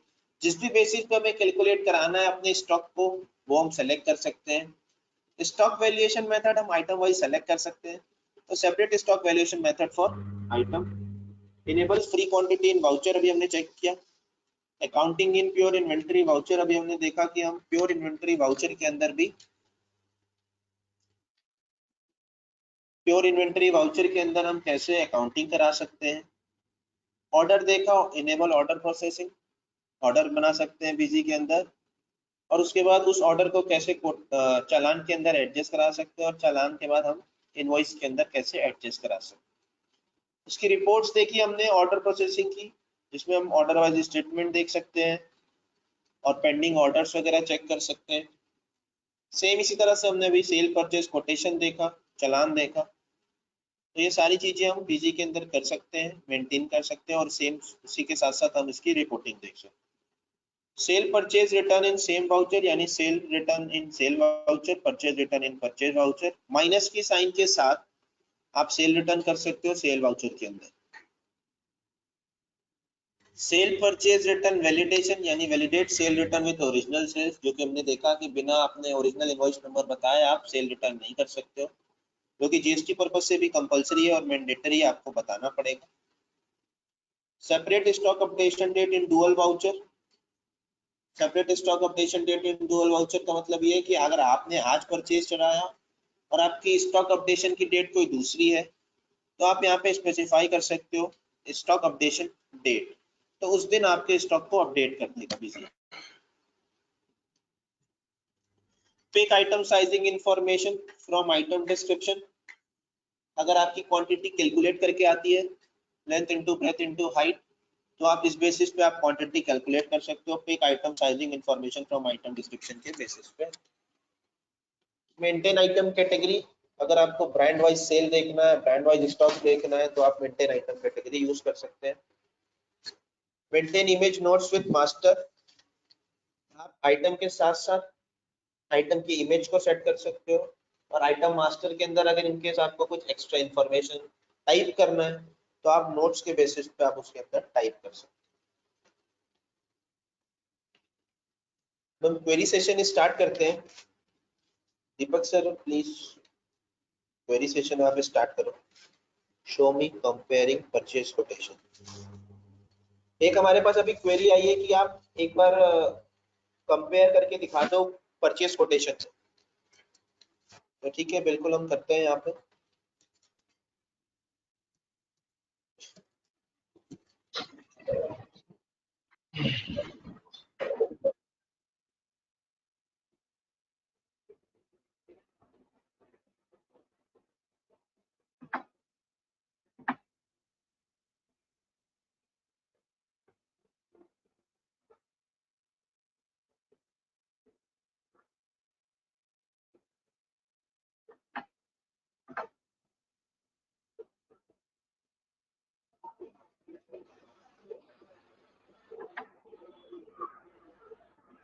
जिस भी बेसिस पे हमें कैलकुलेट कराना है अपने स्टॉक को वो हम सेलेक्ट कर सकते हैं। स्टॉक वैल्यूएशन मेथड हम आइटम वाइज सेलेक्ट कर सकते हैं, तो separate stock valuation method for item. Enable free quantity in voucher अभी हमने चेक किया। Accounting in pure inventory voucher अभी हमने देखा कि हम प्योर इन्वेंटरी वाउचर के अंदर भी, प्योर इन्वेंटरी वाउचर के अंदर हम कैसे अकाउंटिंग करा सकते हैं। ऑर्डर देखा, इनेबल ऑर्डर प्रोसेसिंग, ऑर्डर बना सकते हैं बीजी के अंदर, और उसके बाद उस ऑर्डर को कैसे चालान के अंदर एडजस्ट करा सकते हैं, और चालान के बाद हम इनवॉइस के अंदर कैसे एडजस्ट करा सकते हैं। उसकी रिपोर्ट्स देखी हमने ऑर्डर प्रोसेसिंग की, जिसमें हम ऑर्डर वाइज स्टेटमेंट देख सकते हैं और पेंडिंग ऑर्डर्स वगैरह चेक कर सकते हैं। सेम इसी तरह से हमने अभी सेल परचेज कोटेशन देखा, चालान देखा, तो ये सारी चीजें हम बीजी के अंदर कर सकते हैं, मेंटेन कर सकते हैं, और सेम उसी के साथ साथ हम इसकी रिपोर्टिंग देख सकते हैं। Sale purchase return in same voucher, यानी sale return in sale voucher, purchase return in purchase voucher, minus की साइन के साथ आप सेल रिटर्न कर सकते हो सेल वाउचर के अंदर। सेल परचेज रिटर्न वैलिडेशन, यानी validate sale return with original sales, जो कि हमने देखा कि बिना अपने ओरिजिनल इनवॉइस नंबर बताए आप सेल रिटर्न नहीं कर सकते हो, जो कि जीएसटी पर्पज से भी कंपलसरी है और मैंडेटरी है, आपको बताना पड़ेगा। Separate stock updation date in dual voucher, separate stock updation date in dual voucher का मतलब ये है कि अगर आपने आज परचेज चढ़ाया और आपकी स्टॉक अपडेशन की डेट कोई दूसरी है, तो आप यहाँ पे स्पेसिफाई कर सकते हो स्टॉक अपडेशन डेट, तो उस दिन आपके स्टॉक को अपडेट कर देगा Busy. Pick item sizing information from item description, अगर आपकी क्वांटिटी कैलकुलेट करके आती है length into breadth into height, तो आप इस बेसिस पे आप क्वांटिटी कैलकुलेट कर सकते हो pick item sizing information from item description के बेसिस पे। मेंटेन आइटम कैटेगरी, अगर आपको ब्रांड वाइज सेल देखना है, ब्रांड वाइज स्टॉक देखना है, तो आप मेंटेन आइटम कैटेगरी यूज कर सकते हैं। Maintain image notes with master, आप आइटम के साथ साथ आइटम की इमेज को सेट कर सकते हो, और आइटम मास्टर के अंदर अगर इनकेस आपको कुछ एक्स्ट्रा इंफॉर्मेशन टाइप करना है तो आप नोट्स के बेसिस पे आप उसके अंदर टाइप कर सकते हो। हम क्वेरी सेशन स्टार्ट करते हैं। दीपक सर प्लीज क्वेरी सेशन आप स्टार्ट करो। शो मी कंपेयरिंग परचेज कोटेशन। एक हमारे पास अभी क्वेरी आई है कि आप एक बार कंपेयर करके दिखा दो परचेज कोटेशन से, तो ठीक है बिल्कुल हम करते हैं यहाँ पे।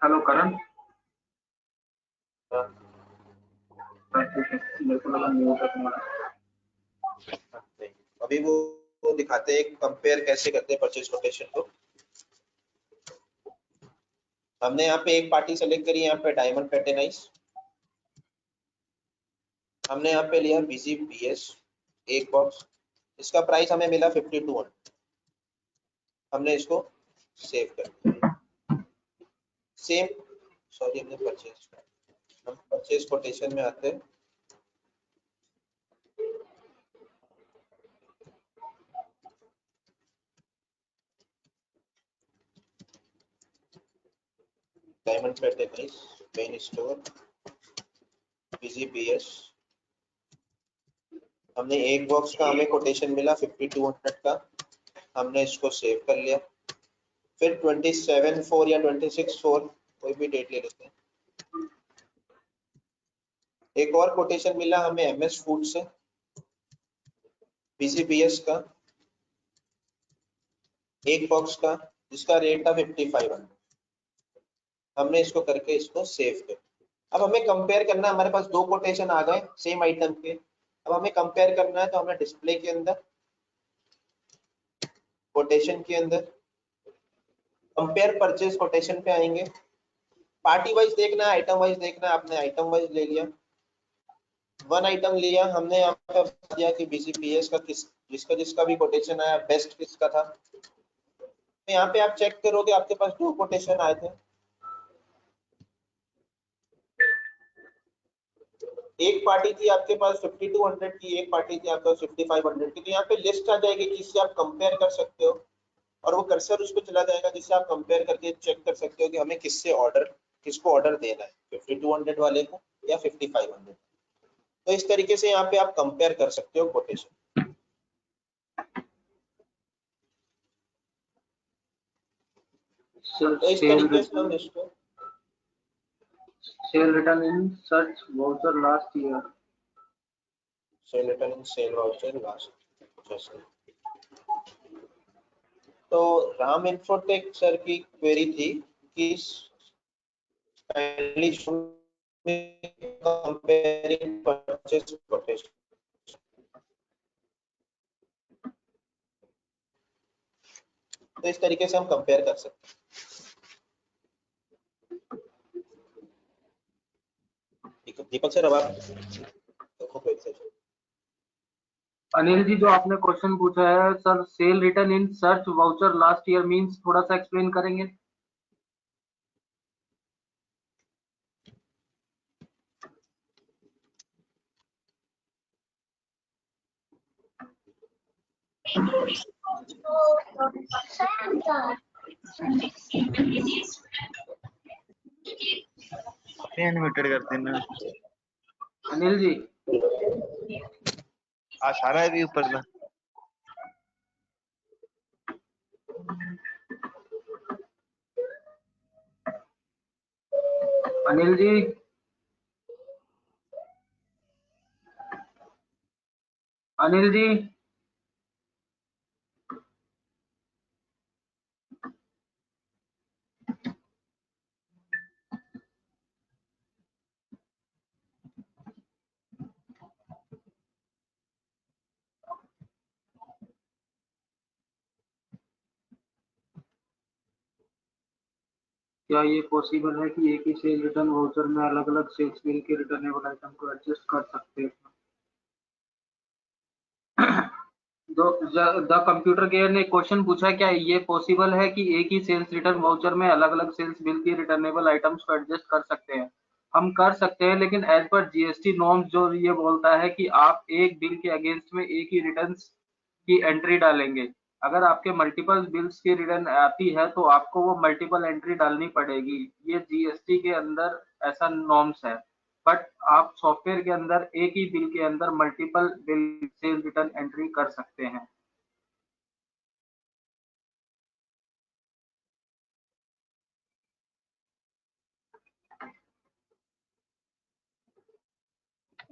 हेलो करण। हाँ, मेरे को लगा म्यूट है तुम्हारा। अभी वो दिखाते हैं कंपेयर कैसे करते हैं परचेज कोटेशन को। हमने यहाँ पे एक पार्टी सेलेक्ट करी, यहाँ पे डायमंड पैटर्नाइज, हमने यहाँ पे लिया बीसी बीएस एक बॉक्स, इसका प्राइस हमें मिला 5200। हमने इसको सेव कर दिया। सेम सॉरी हमने परचेज, हम परचेज कोटेशन में आते हैं। Diamond Paradise, pen store, BGPS। हमने एक बॉक्स का हमें कोटेशन मिला 5200 का, हमने इसको सेव कर लिया। फिर 27/4 या 26/4 कोई भी डेट ले लेते हैं। एक और कोटेशन मिला हमें MS फूड से, BGPS का एक बॉक्स का, जिसका रेट था 5500। हमने इसको करके इसको सेव कर। अब हमें कंपेयर करना है, हमारे पास दो कोटेशन आ गए सेम आइटम के। अब हमें कंपेयर करना है, तो हमें डिस्प्ले के अंदर, कोटेशन के अंदर कंपेयर परचेज कोटेशन पे आएंगे। पार्टी वाइज देखना है, आइटम वाइज देखना है। आपने आइटम वाइज ले लिया, वन आइटम लिया हमने, यहाँ पे बता दिया कि BGPS का किस, जिसका जिसका भी कोटेशन आया बेस्ट किसका था। तो यहाँ पे आप चेक करोगे आपके पास दो कोटेशन आए थे, एक पार्टी थी आपके पास 5200 की, एक पार्टी थी आपके पास 5500 की। तो यहाँ पे लिस्ट आ जाएगी जिससे आप कंपेयर कर सकते हो, और वो कर्सर उस पर चला जाएगा जिससे आप कंपेयर करके चेक कर सकते हो कि हमें किसको ऑर्डर देना है, 5200 वाले को या 5500। तो इस तरीके से यहाँ पे आप कंपेयर कर सकते हो कोटेशन। तो इस तरीके से हम इसको Sale return in such voucher last year. Sale return in sale voucher last. तो राम इंफोटेक सर की क्वेरी थी कि comparing purchase quotation। तो इस तरीके से हम कंपेयर कर सकते हैं। दीपक सर अब आप अनिल जी, जो आपने क्वेश्चन पूछा है sir, cell return in search voucher last year means थोड़ा सा एक्सप्लेन करेंगे? अनम्यूटेड कर देना अनिल जी। सारा भी ऊपर ना। अनिल जी, अनिल जी, क्या ये पॉसिबल है कि एक ही सेल रिटर्न वाउचर में अलग अलग सेल्स बिल के रिटर्नेबल आइटम को एडजस्ट कर सकते हैं? द कंप्यूटर केयर ने क्वेश्चन पूछा, क्या ये पॉसिबल है कि एक ही सेल्स रिटर्न वाउचर में अलग अलग सेल्स बिल की रिटर्नेबल आइटम्स को एडजस्ट कर सकते हैं? हम कर सकते हैं, लेकिन एज पर GST नॉर्म्स जो ये बोलता है कि आप एक बिल के अगेंस्ट में एक ही रिटर्न्स की एंट्री डालेंगे। अगर आपके मल्टीपल बिल्स की रिटर्न आती है तो आपको वो मल्टीपल एंट्री डालनी पड़ेगी। ये GST के अंदर ऐसा नॉर्म्स है, बट आप सॉफ्टवेयर के अंदर एक ही बिल के अंदर multiple bill cell return entry कर सकते हैं।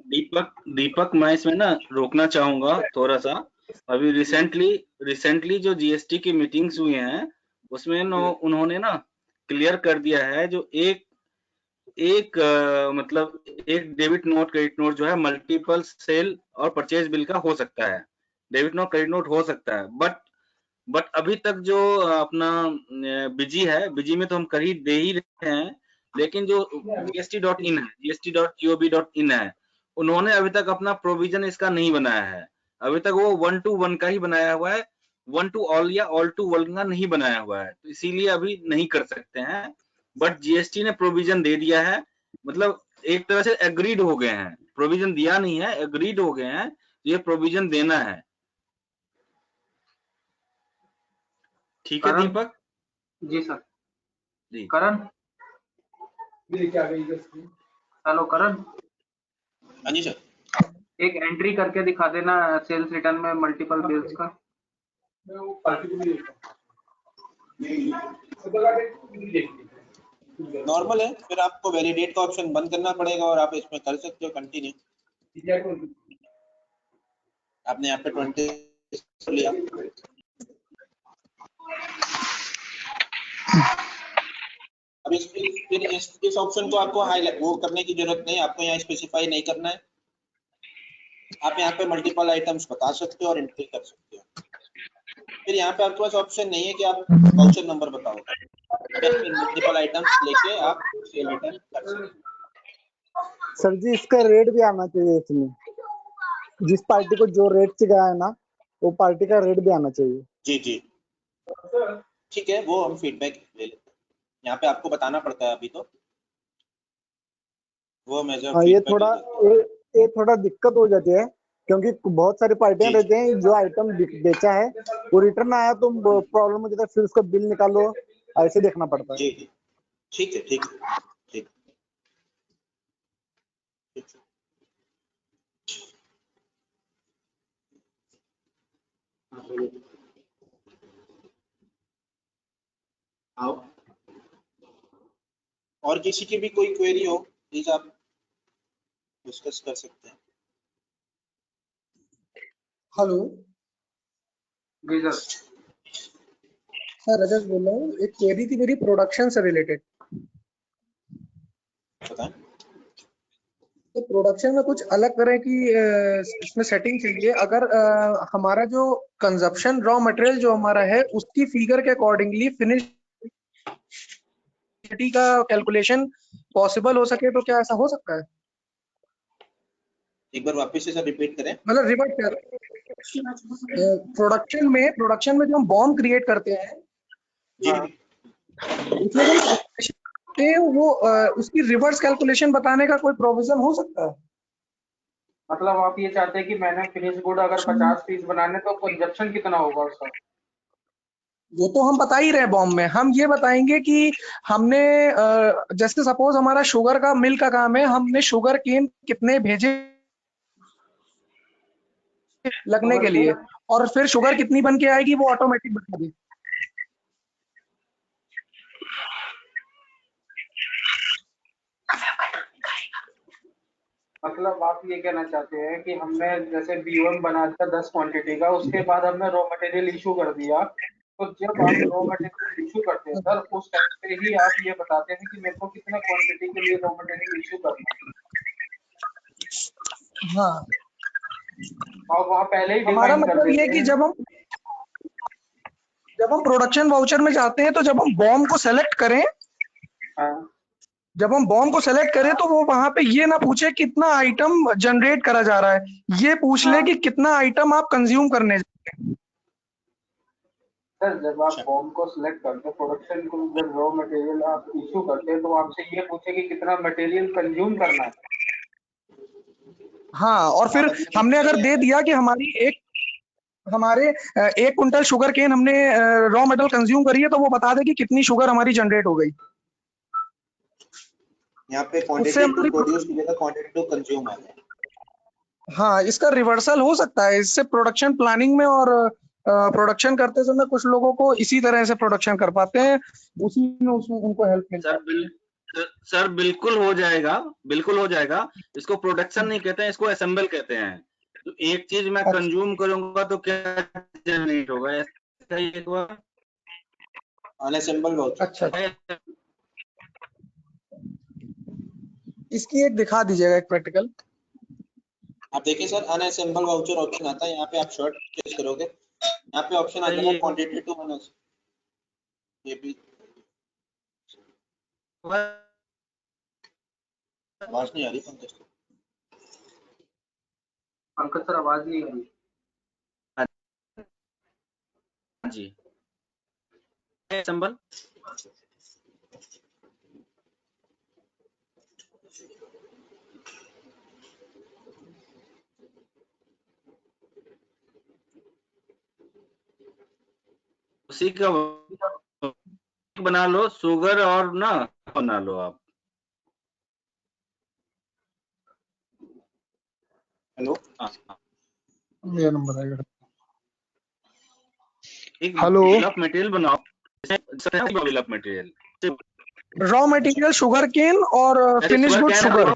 दीपक मैं इसमें ना रोकना चाहूंगा थोड़ा सा। अभी रिसेंटली जो GST की मीटिंग्स हुई हैं उसमें उन्होंने ना क्लियर कर दिया है, जो मतलब एक डेबिट नोट क्रेडिट नोट जो है मल्टीपल सेल और परचेज बिल का हो सकता है। डेबिट नोट क्रेडिट नोट हो सकता है, बट अभी तक जो अपना बिजी है, बिजी में तो हम कर ही दे ही रहे हैं, लेकिन जो GST.in है, GST.gov.in है, उन्होंने अभी तक अपना प्रोविजन इसका नहीं बनाया है। अभी तक वो 1 to 1 का ही बनाया हुआ है। वन टू ऑल या ऑल टू वन का नहीं बनाया हुआ है, तो इसीलिए अभी नहीं कर सकते हैं। बट जीएसटी ने प्रोविजन दे दिया है, मतलब एक तरह से एग्रीड हो गए हैं, प्रोविजन दिया नहीं है, एग्रीड हो गए हैं, ये प्रोविजन देना है। ठीक है करण? दीपक जी सर। जी। करण, हेलो करण, हाँ जी सर। एक एंट्री करके दिखा देना सेल्स रिटर्न में मल्टीपल बिल्स का। नॉर्मल है, फिर आपको वैलिडेट का ऑप्शन बंद करना पड़ेगा और आप इसमें कर सकते हो कंटिन्यू। आपने यहाँ पे 20 लिया, अब इस ऑप्शन को आपको हाईलाइट वो करने की जरूरत नहीं, आपको यहाँ स्पेसिफाई नहीं करना है। आप यहाँ पे मल्टीपल आइटम्स बता सकते हो और एंट्री कर सकते हो। फिर यहाँ पे आपके पास ऑप्शन नहीं है कि आप वाउचर नंबर बताओ, मल्टीपल आइटम्स लेके आप सेल रिटर्न कर सकते हो। सर जी इसका रेट भी आना चाहिए इसमें, जिस पार्टी को जो रेट से गया है ना वो पार्टी का रेट भी आना चाहिए। जी जी ठीक है, वो हम फीडबैक ले लेते हैं। यहाँ पे आपको बताना पड़ता है अभी, तो वो मेजर हाँ फीडबैक ये थोड़ा दिक्कत हो जाती है, क्योंकि बहुत सारी पार्टियां जी। रहती हैं, जो आइटम बेचा है वो रिटर्न आया तो प्रॉब्लम हो जाता है, फिर उसका बिल निकालो, ऐसे देखना पड़ता है। जी जी ठीक है, ठीक है, ठीक ठीक। आओ, और किसी की भी कोई क्वेरी हो प्लीज आप डिस्कस कर सकते हैं। हेलो जी सर। सर, रजत बोल रहा हूँ। एक क्वेरी थी मेरी प्रोडक्शन से रिलेटेड। बताएं। तो प्रोडक्शन में कुछ अलग तरह की इसमें सेटिंग चाहिए। अगर हमारा जो कंजप्शन रॉ मटेरियल जो हमारा है उसकी फिगर के अकॉर्डिंगली फिनिश का कैलकुलेशन पॉसिबल हो सके तो क्या ऐसा हो सकता है? एक बार वापस से सर रिपीट करें। मतलब रिवर्ट कर प्रोडक्शन में जो हम बॉम्ब क्रिएट करते हैं जी उसमें जो हम calculation करते हैं वो उसकी रिवर्स कैलकुलेशन बताने का कोई प्रोविजन हो सकता है? मतलब आप ये चाहते हैं कि मैंने फिनिश गुड अगर 50 पीस बनाने तो कंजप्शन कितना होगा उसका? वो तो हम बता ही रहे हैं बॉम्ब में। हम ये बताएंगे कि हमने जैसे सपोज हमारा शुगर का मिल का काम है, हमने शुगर केन कितने भेजे लगने के लिए, और फिर शुगर कितनी बन के आएगी वो ऑटोमेटिक बता दे। मतलब आप ये कहना चाहते हैं कि हमने जैसे B1 बना दिया 10 क्वांटिटी का, उसके बाद हमने रॉ मटेरियल इशू कर दिया, तो जब आप रॉ मटेरियल इशू करते हैं सर उस टाइम पे ही आप ये बताते हैं कि मेरे को कितना क्वांटिटी के लिए रॉ मटेरियल इशू करना है, हाँ, और वहाँ पहले ही हमारा डिफाइन कर मतलब ये देते है कि हैं। जब हम प्रोडक्शन वाउचर में जाते हैं तो जब हम बॉम्ब को सेलेक्ट करें, हाँ, जब हम बॉम्ब को सेलेक्ट करें तो वो वहां पे ये ना पूछे कितना आइटम जनरेट करा जा रहा है, ये पूछ ले कि कितना आइटम आप कंज्यूम करने जा रहे हैं। सर जब आप बॉम्ब को सिलेक्ट करते हैं, प्रोडक्शन को जब रॉ मटेरियल आप इशू करते हैं तो आपसे ये पूछे कि कितना मटेरियल कंज्यूम करना है। हाँ, और फिर हमने अगर दे दिया कि हमारे 1 कुंटल शुगर केन हमने रॉ मेटल कंज्यूम करी है, तो वो बता दे कि कितनी शुगर हमारी जनरेट हो गई। यहाँ पे उससे क्वांटिटी टू हमारी प्रोड्यूस की जगह क्वांटिटी टू कंज्यूम आ जाए। हाँ, इसका रिवर्सल हो सकता है। इससे प्रोडक्शन प्लानिंग में और प्रोडक्शन करते समय कुछ लोगों को इसी तरह से प्रोडक्शन कर पाते हैं, उसी में उसमें उनको हेल्प मिलता है। सर बिल्कुल हो जाएगा, बिल्कुल हो जाएगा। इसको प्रोडक्शन नहीं कहते हैं, इसको असेंबल कहते हैं। तो एक चीज मैं अच्छा। कंज्यूम करूंगा तो क्या जनरेट होगा, ऐसा ही एक बार अनअसेंबल वाउचर। अच्छा, इसकी एक दिखा दीजिएगा एक प्रैक्टिकल। आप देखिए सर, अनअसेंबल वाउचर ऑप्शन आता है, यहाँ पे आप शॉर्ट प्रेस करोगे, यहाँ पे ऑप्शन आ जाएगा क्वांटिटी टू अनअसेंबल। ये भी आवाज नहीं आ रही पंकज। पंकज सर आवाज नहीं आ रही। जी संबल उसी का बना लो, शुगर और ना बना लो आप। हेलो, मेरा नंबर आएगा। एक हेलो। बिल ऑफ मटेरियल बनाओ, bill of material raw material sugar cane और फिनिश गुड शुगर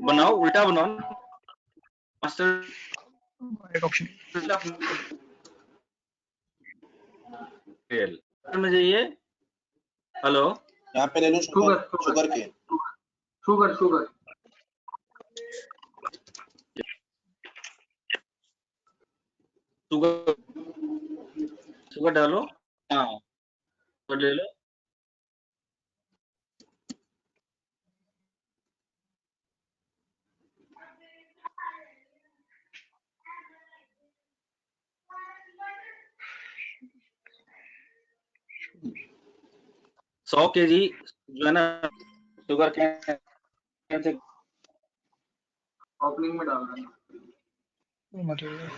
बनाओ, उल्टा बनाओ। मास्टर में जाइए। हेलो, यहाँ पे ले लो शुगर केन। शुगर शुगर डालो। हाँ, शुगर ले लो। सौ केजी जो है ना शुगर कैन से ओपनिंग में डाल देना। Material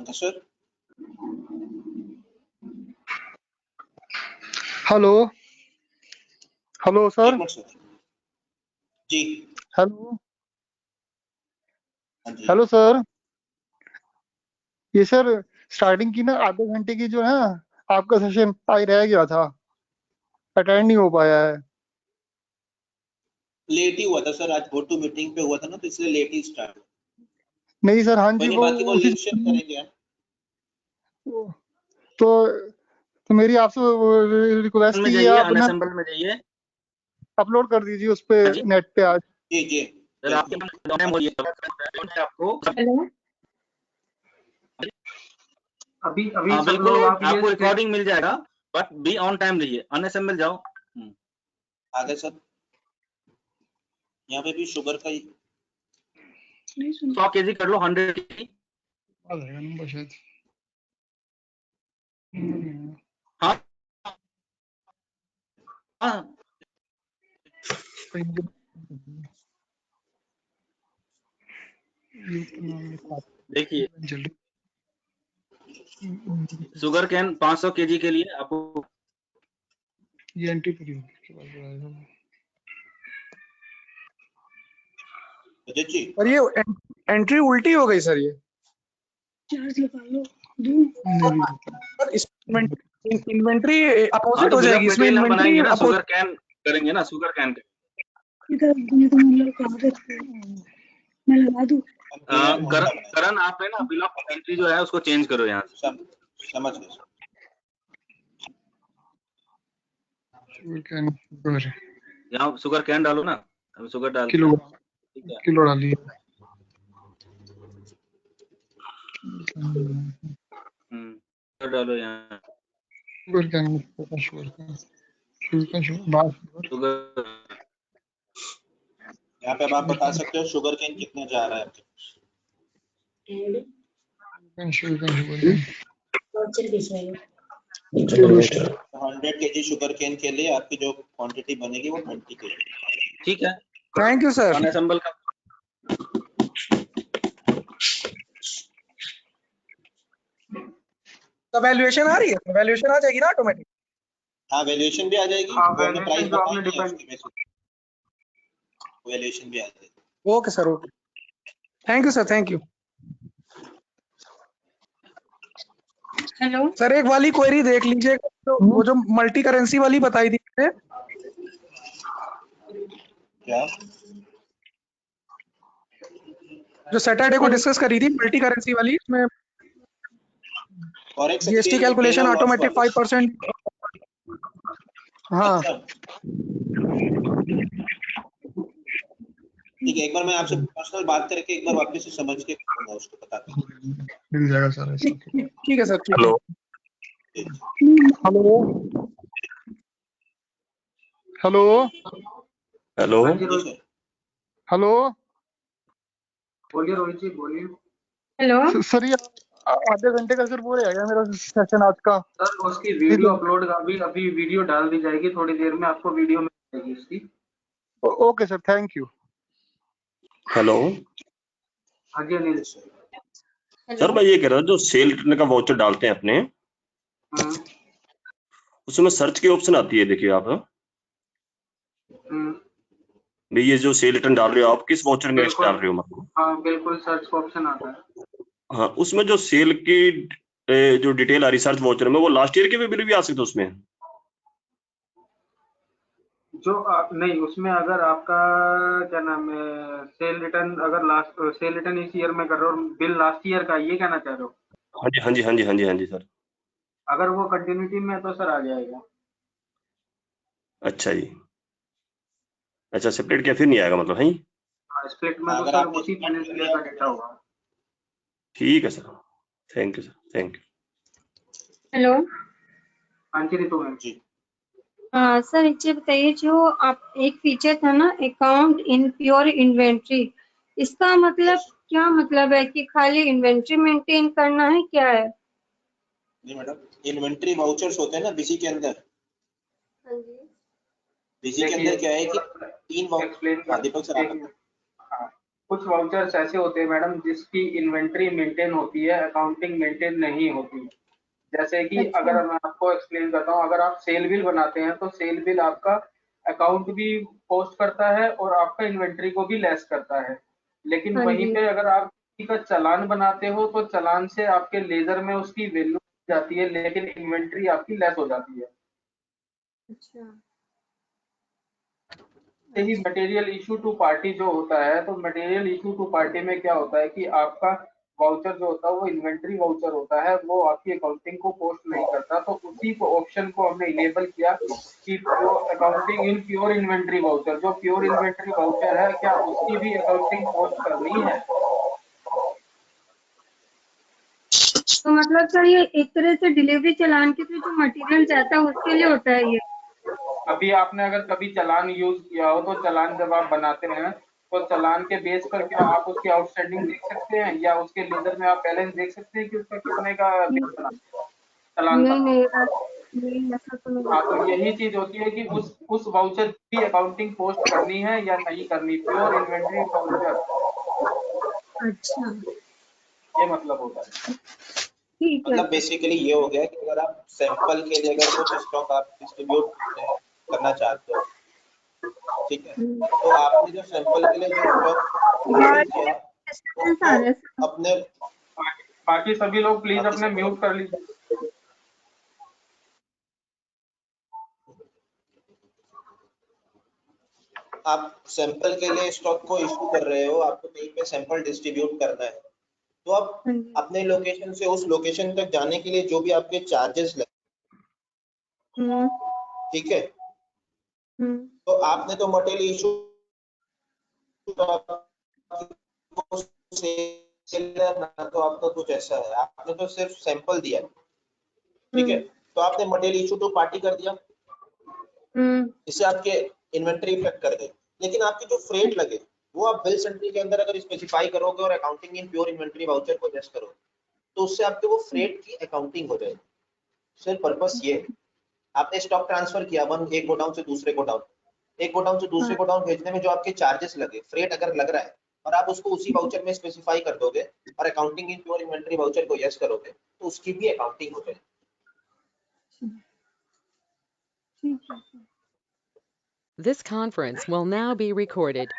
sir, hello hello sir. एक मिनट सर। जी हेलो हाँ जी। हेलो सर, ये सर स्टार्टिंग की ना आधे घंटे की जो है आपका सेशन आज रह गया था, अटेंड नहीं हो पाया है। लेट ही हुआ था सर, आज गो टू मीटिंग पे हुआ था ना, तो इसलिए लेट ही स्टार्ट। नहीं सर, हाँ जी, नहीं, वो बाकी वो उसी लेक्चर करेंगे। तो मेरी आपसे रिक्वेस्ट में थी, जाइए, आप ना अनअसेंबल में जाइए। अपलोड कर दीजिए उस पे नेट पे आज। जी जी सर आपके आपको अभी हाँ सब बिल्कुल, लोग वो आप ये आपको रिकॉर्डिंग मिल जाएगा, बट बी ऑन टाइम रहिए। अनअसेंबल जाओ। आगे सर, यहाँ पे भी शुगर का ही 100 केजी कर लो, 100 केजी। आ जाएगा नंबर शायद। हाँ हाँ, देखिए शुगर कैन 500 केजी के लिए आपको ये एंट्री पूरी के बाद आएगा। अजय जी। और ये एंट्री उल्टी हो गई सर, ये चार्ज लगा लो। सर इन्वेंट्री हाँ अपोजिट तो हो बिल ऑफ जाएगी, इसमें मटेरियल हम बनाएंगे ना, इन्वेंट्री शुगर कैन करेंगे ना, शुगर कैन इधर मतलब कहाँ रखते हो? मैं लगा दूँ? करण आप है ना, बिल ऑफ एंट्री जो है उसको चेंज करो यहाँ से। समझ गए सर। यहाँ शुगर कैन डालो ना, अभी शुगर डाल किलो डालिए। शुगर डालो यहाँ। शुगर यहाँ पे अब आप बता सकते हो शुगर केन कितना जा रहा है आपके पास। 100 केजी शुगर केन के लिए आपकी जो क्वांटिटी बनेगी वो 20 केजी। ठीक है, थैंक यू सर। अनअसेंबल का तो वैल्यूएशन आ रही है, वैल्यूएशन आ जाएगी ना ऑटोमेटिक। हाँ, वैल्यूएशन भी आ जाएगी। हाँ, वो हमें प्राइस valuation जो आपने बताएंगे, डिपेंड उसके बेसिस वैल्यूएशन भी आ जाएगी। Okay sir, okay, thank you sir, thank you. Hello sir एक वाली क्वेरी देख लीजिए, तो वो जो मल्टी करेंसी वाली बताई थी मैंने, क्या जो सैटरडे को डिस्कस करी थी मल्टी करेंसी वाली, इसमें forex GST exchange calculation gain और लॉस ऑटोमेटिक वाली। 5%। हाँ अच्छा ठीक है, एक बार मैं आपसे पर्सनल बात करके एक बार वापस से समझ के कहूंगा उसको बता के। मिल जाएगा सर ऐसा। ठीक है सर, ठीक है। हेलो हेलो हेलो हेलो हाँ जी जी रोहित, सर। हेलो बोलिए रोहित जी, बोलिए। हेलो सर ये आधे घंटे का सर वो रहेगा मेरा सेशन आज का। सर उसकी वीडियो अपलोड, अभी अभी वीडियो डाल दी जाएगी, थोड़ी देर में आपको वीडियो मिल जाएगी उसकी। Okay sir, thank you. Hello हाँ जी अनिल। सर, मैं ये कह रहा हूँ जो सेल रिटर्न का वाउचर डालते हैं अपने, उसमें सर्च की ऑप्शन आती है, देखिए आप भाई ये जो सेल रिटर्न डाल रहे हो आप किस वाउचर में बिल्कुल। डाल रहे हो मतलब। हाँ बिल्कुल, सर्च का ऑप्शन आता है। हाँ, उसमें जो सेल की जो डिटेल आ रही सर्च वाउचर में, वो लास्ट ईयर के बिल भी आ सकते उसमें। जो नहीं, उसमें अगर आपका क्या नाम है, सेल रिटर्न अगर लास्ट सेल रिटर्न इस ईयर में कर रहे हो, बिल लास्ट ईयर का, ये कहना चाह रहे हो? हाँ जी हाँ जी हाँ जी हाँ जी हाँ जी सर। अगर वो कंटिन्यूटी में है तो सर आ जाएगा। अच्छा जी, अच्छा सेपरेट क्या फिर नहीं आएगा मतलब है। हाँ, स्प्लिट में तो अगर सर आपने उसी start कर फाइनेंशियल ईयर लिया का डेटा होगा। ठीक है sir, thank you sir, thank you. Hello हाँ जी रितु मैम। जी हाँ सर, एक चीज बताइए, जो आप एक फीचर था ना, अकाउंट इन प्योर इन्वेंट्री, इसका मतलब क्या मतलब है? कि खाली इन्वेंट्री मेंटेन करना है, क्या है? जी मैडम, इन्वेंट्री वाउचर्स होते हैं ना बिजी के अंदर। हाँ जी। बिजी के देखिए अंदर क्या है कि तीन एक्सप्लेन हाँ कर दीपक सर आप एक मिनट। हाँ, कुछ वाउचर्स ऐसे होते हैं मैडम जिसकी इन्वेंट्री मेंटेन होती है, अकाउंटिंग मेंटेन नहीं होती। जैसे कि अच्छा। अगर मैं आपको एक्सप्लेन करता हूँ, अगर आप सेल बिल बनाते हैं तो सेल बिल आपका अकाउंट भी पोस्ट करता है और आपका इन्वेंट्री को भी लेस करता है। लेकिन हाँ वहीं जी। पे अगर आप किसी का चालान बनाते हो तो चालान से आपके लेजर में उसकी वैल्यू जाती है, लेकिन इन्वेंट्री आपकी लेस हो जाती है। अच्छा। ही मटेरियल इशू टू पार्टी जो होता है, तो मटेरियल इशू टू पार्टी में क्या होता है कि आपका वाउचर जो होता है वो इन्वेंट्री वाउचर होता है, वो आपकी अकाउंटिंग को पोस्ट नहीं करता। तो उसी को ऑप्शन को हमने इनेबल किया कि accounting in pure inventory voucher, जो प्योर इन्वेंट्री वाउचर है क्या उसकी भी अकाउंटिंग पोस्ट करनी है। तो मतलब सर, ये एक तरह से डिलीवरी चालान के थ्रू जो मटेरियल जाता है उसके लिए होता है ये? अभी आपने अगर कभी चालान यूज किया हो तो चालान जब आप बनाते हैं तो चालान के बेस पर क्या आप उसकी आउटस्टैंडिंग देख सकते हैं या उसके लेजर में आप बैलेंस देख सकते हैं कि उसका कितने का बिल बना चालान नहीं का। नहीं, नहीं ऐसा तो नहीं हाँ, होता तो है। यही चीज होती है कि उस वाउचर की अकाउंटिंग पोस्ट करनी है या नहीं करनी, प्योर इन्वेंट्री वाउचर, अच्छा, ये मतलब होता है। ठीक है मतलब सर। बेसिकली ये हो गया कि अगर आप सैंपल के लिए अगर कुछ स्टॉक आप डिस्ट्रीब्यूट करना चाहते हो, ठीक है, तो आपने जो सैंपल के लिए जो स्टॉक इशू किया डिस्टर्बेंस आ उसको रहा है सर। अपने बाकी सभी लोग प्लीज बाकी अपने सब म्यूट कर लीजिए। आप सैंपल के लिए स्टॉक को इशू कर रहे हो, आपको कहीं पे सैंपल डिस्ट्रीब्यूट करना है, तो आप हाँ जी। अपने लोकेशन से उस लोकेशन तक जाने के लिए जो भी आपके चार्जेस लगे, हम्म ठीक है, हम्म तो आपने तो मटेरियल इशू ना, तो आपका कुछ ऐसा है, आपने तो सिर्फ सैंपल दिया, ठीक है, तो आपने मटेरियल इशू टू पार्टी कर दिया, इससे आपके इन्वेंटरी इफेक्ट कर गए। लेकिन आपकी जो फ्रेट लगे वो आप बिल सेंट्री के अंदर अगर स्पेसिफाई करोगे और accounting in pure inventory voucher को एडजस्ट करोगे, तो उससे आपके वो फ्रेट की अकाउंटिंग हो जाएगी। सिर्फ पर्पस ये है, आपने स्टॉक ट्रांसफर किया एक गोडाउन से दूसरे गोडाउन, एक गोडाउन से दूसरे गोडाउन भेजने में जो आपके चार्जेस लगे, फ्रेट अगर लग रहा है और आप उसको उसी वाउचर में स्पेसिफाई कर दोगे और accounting in pure inventory voucher को यस करोगे, तो उसकी भी अकाउंटिंग हो जाएगी। ठीक है। This conference will now be recorded.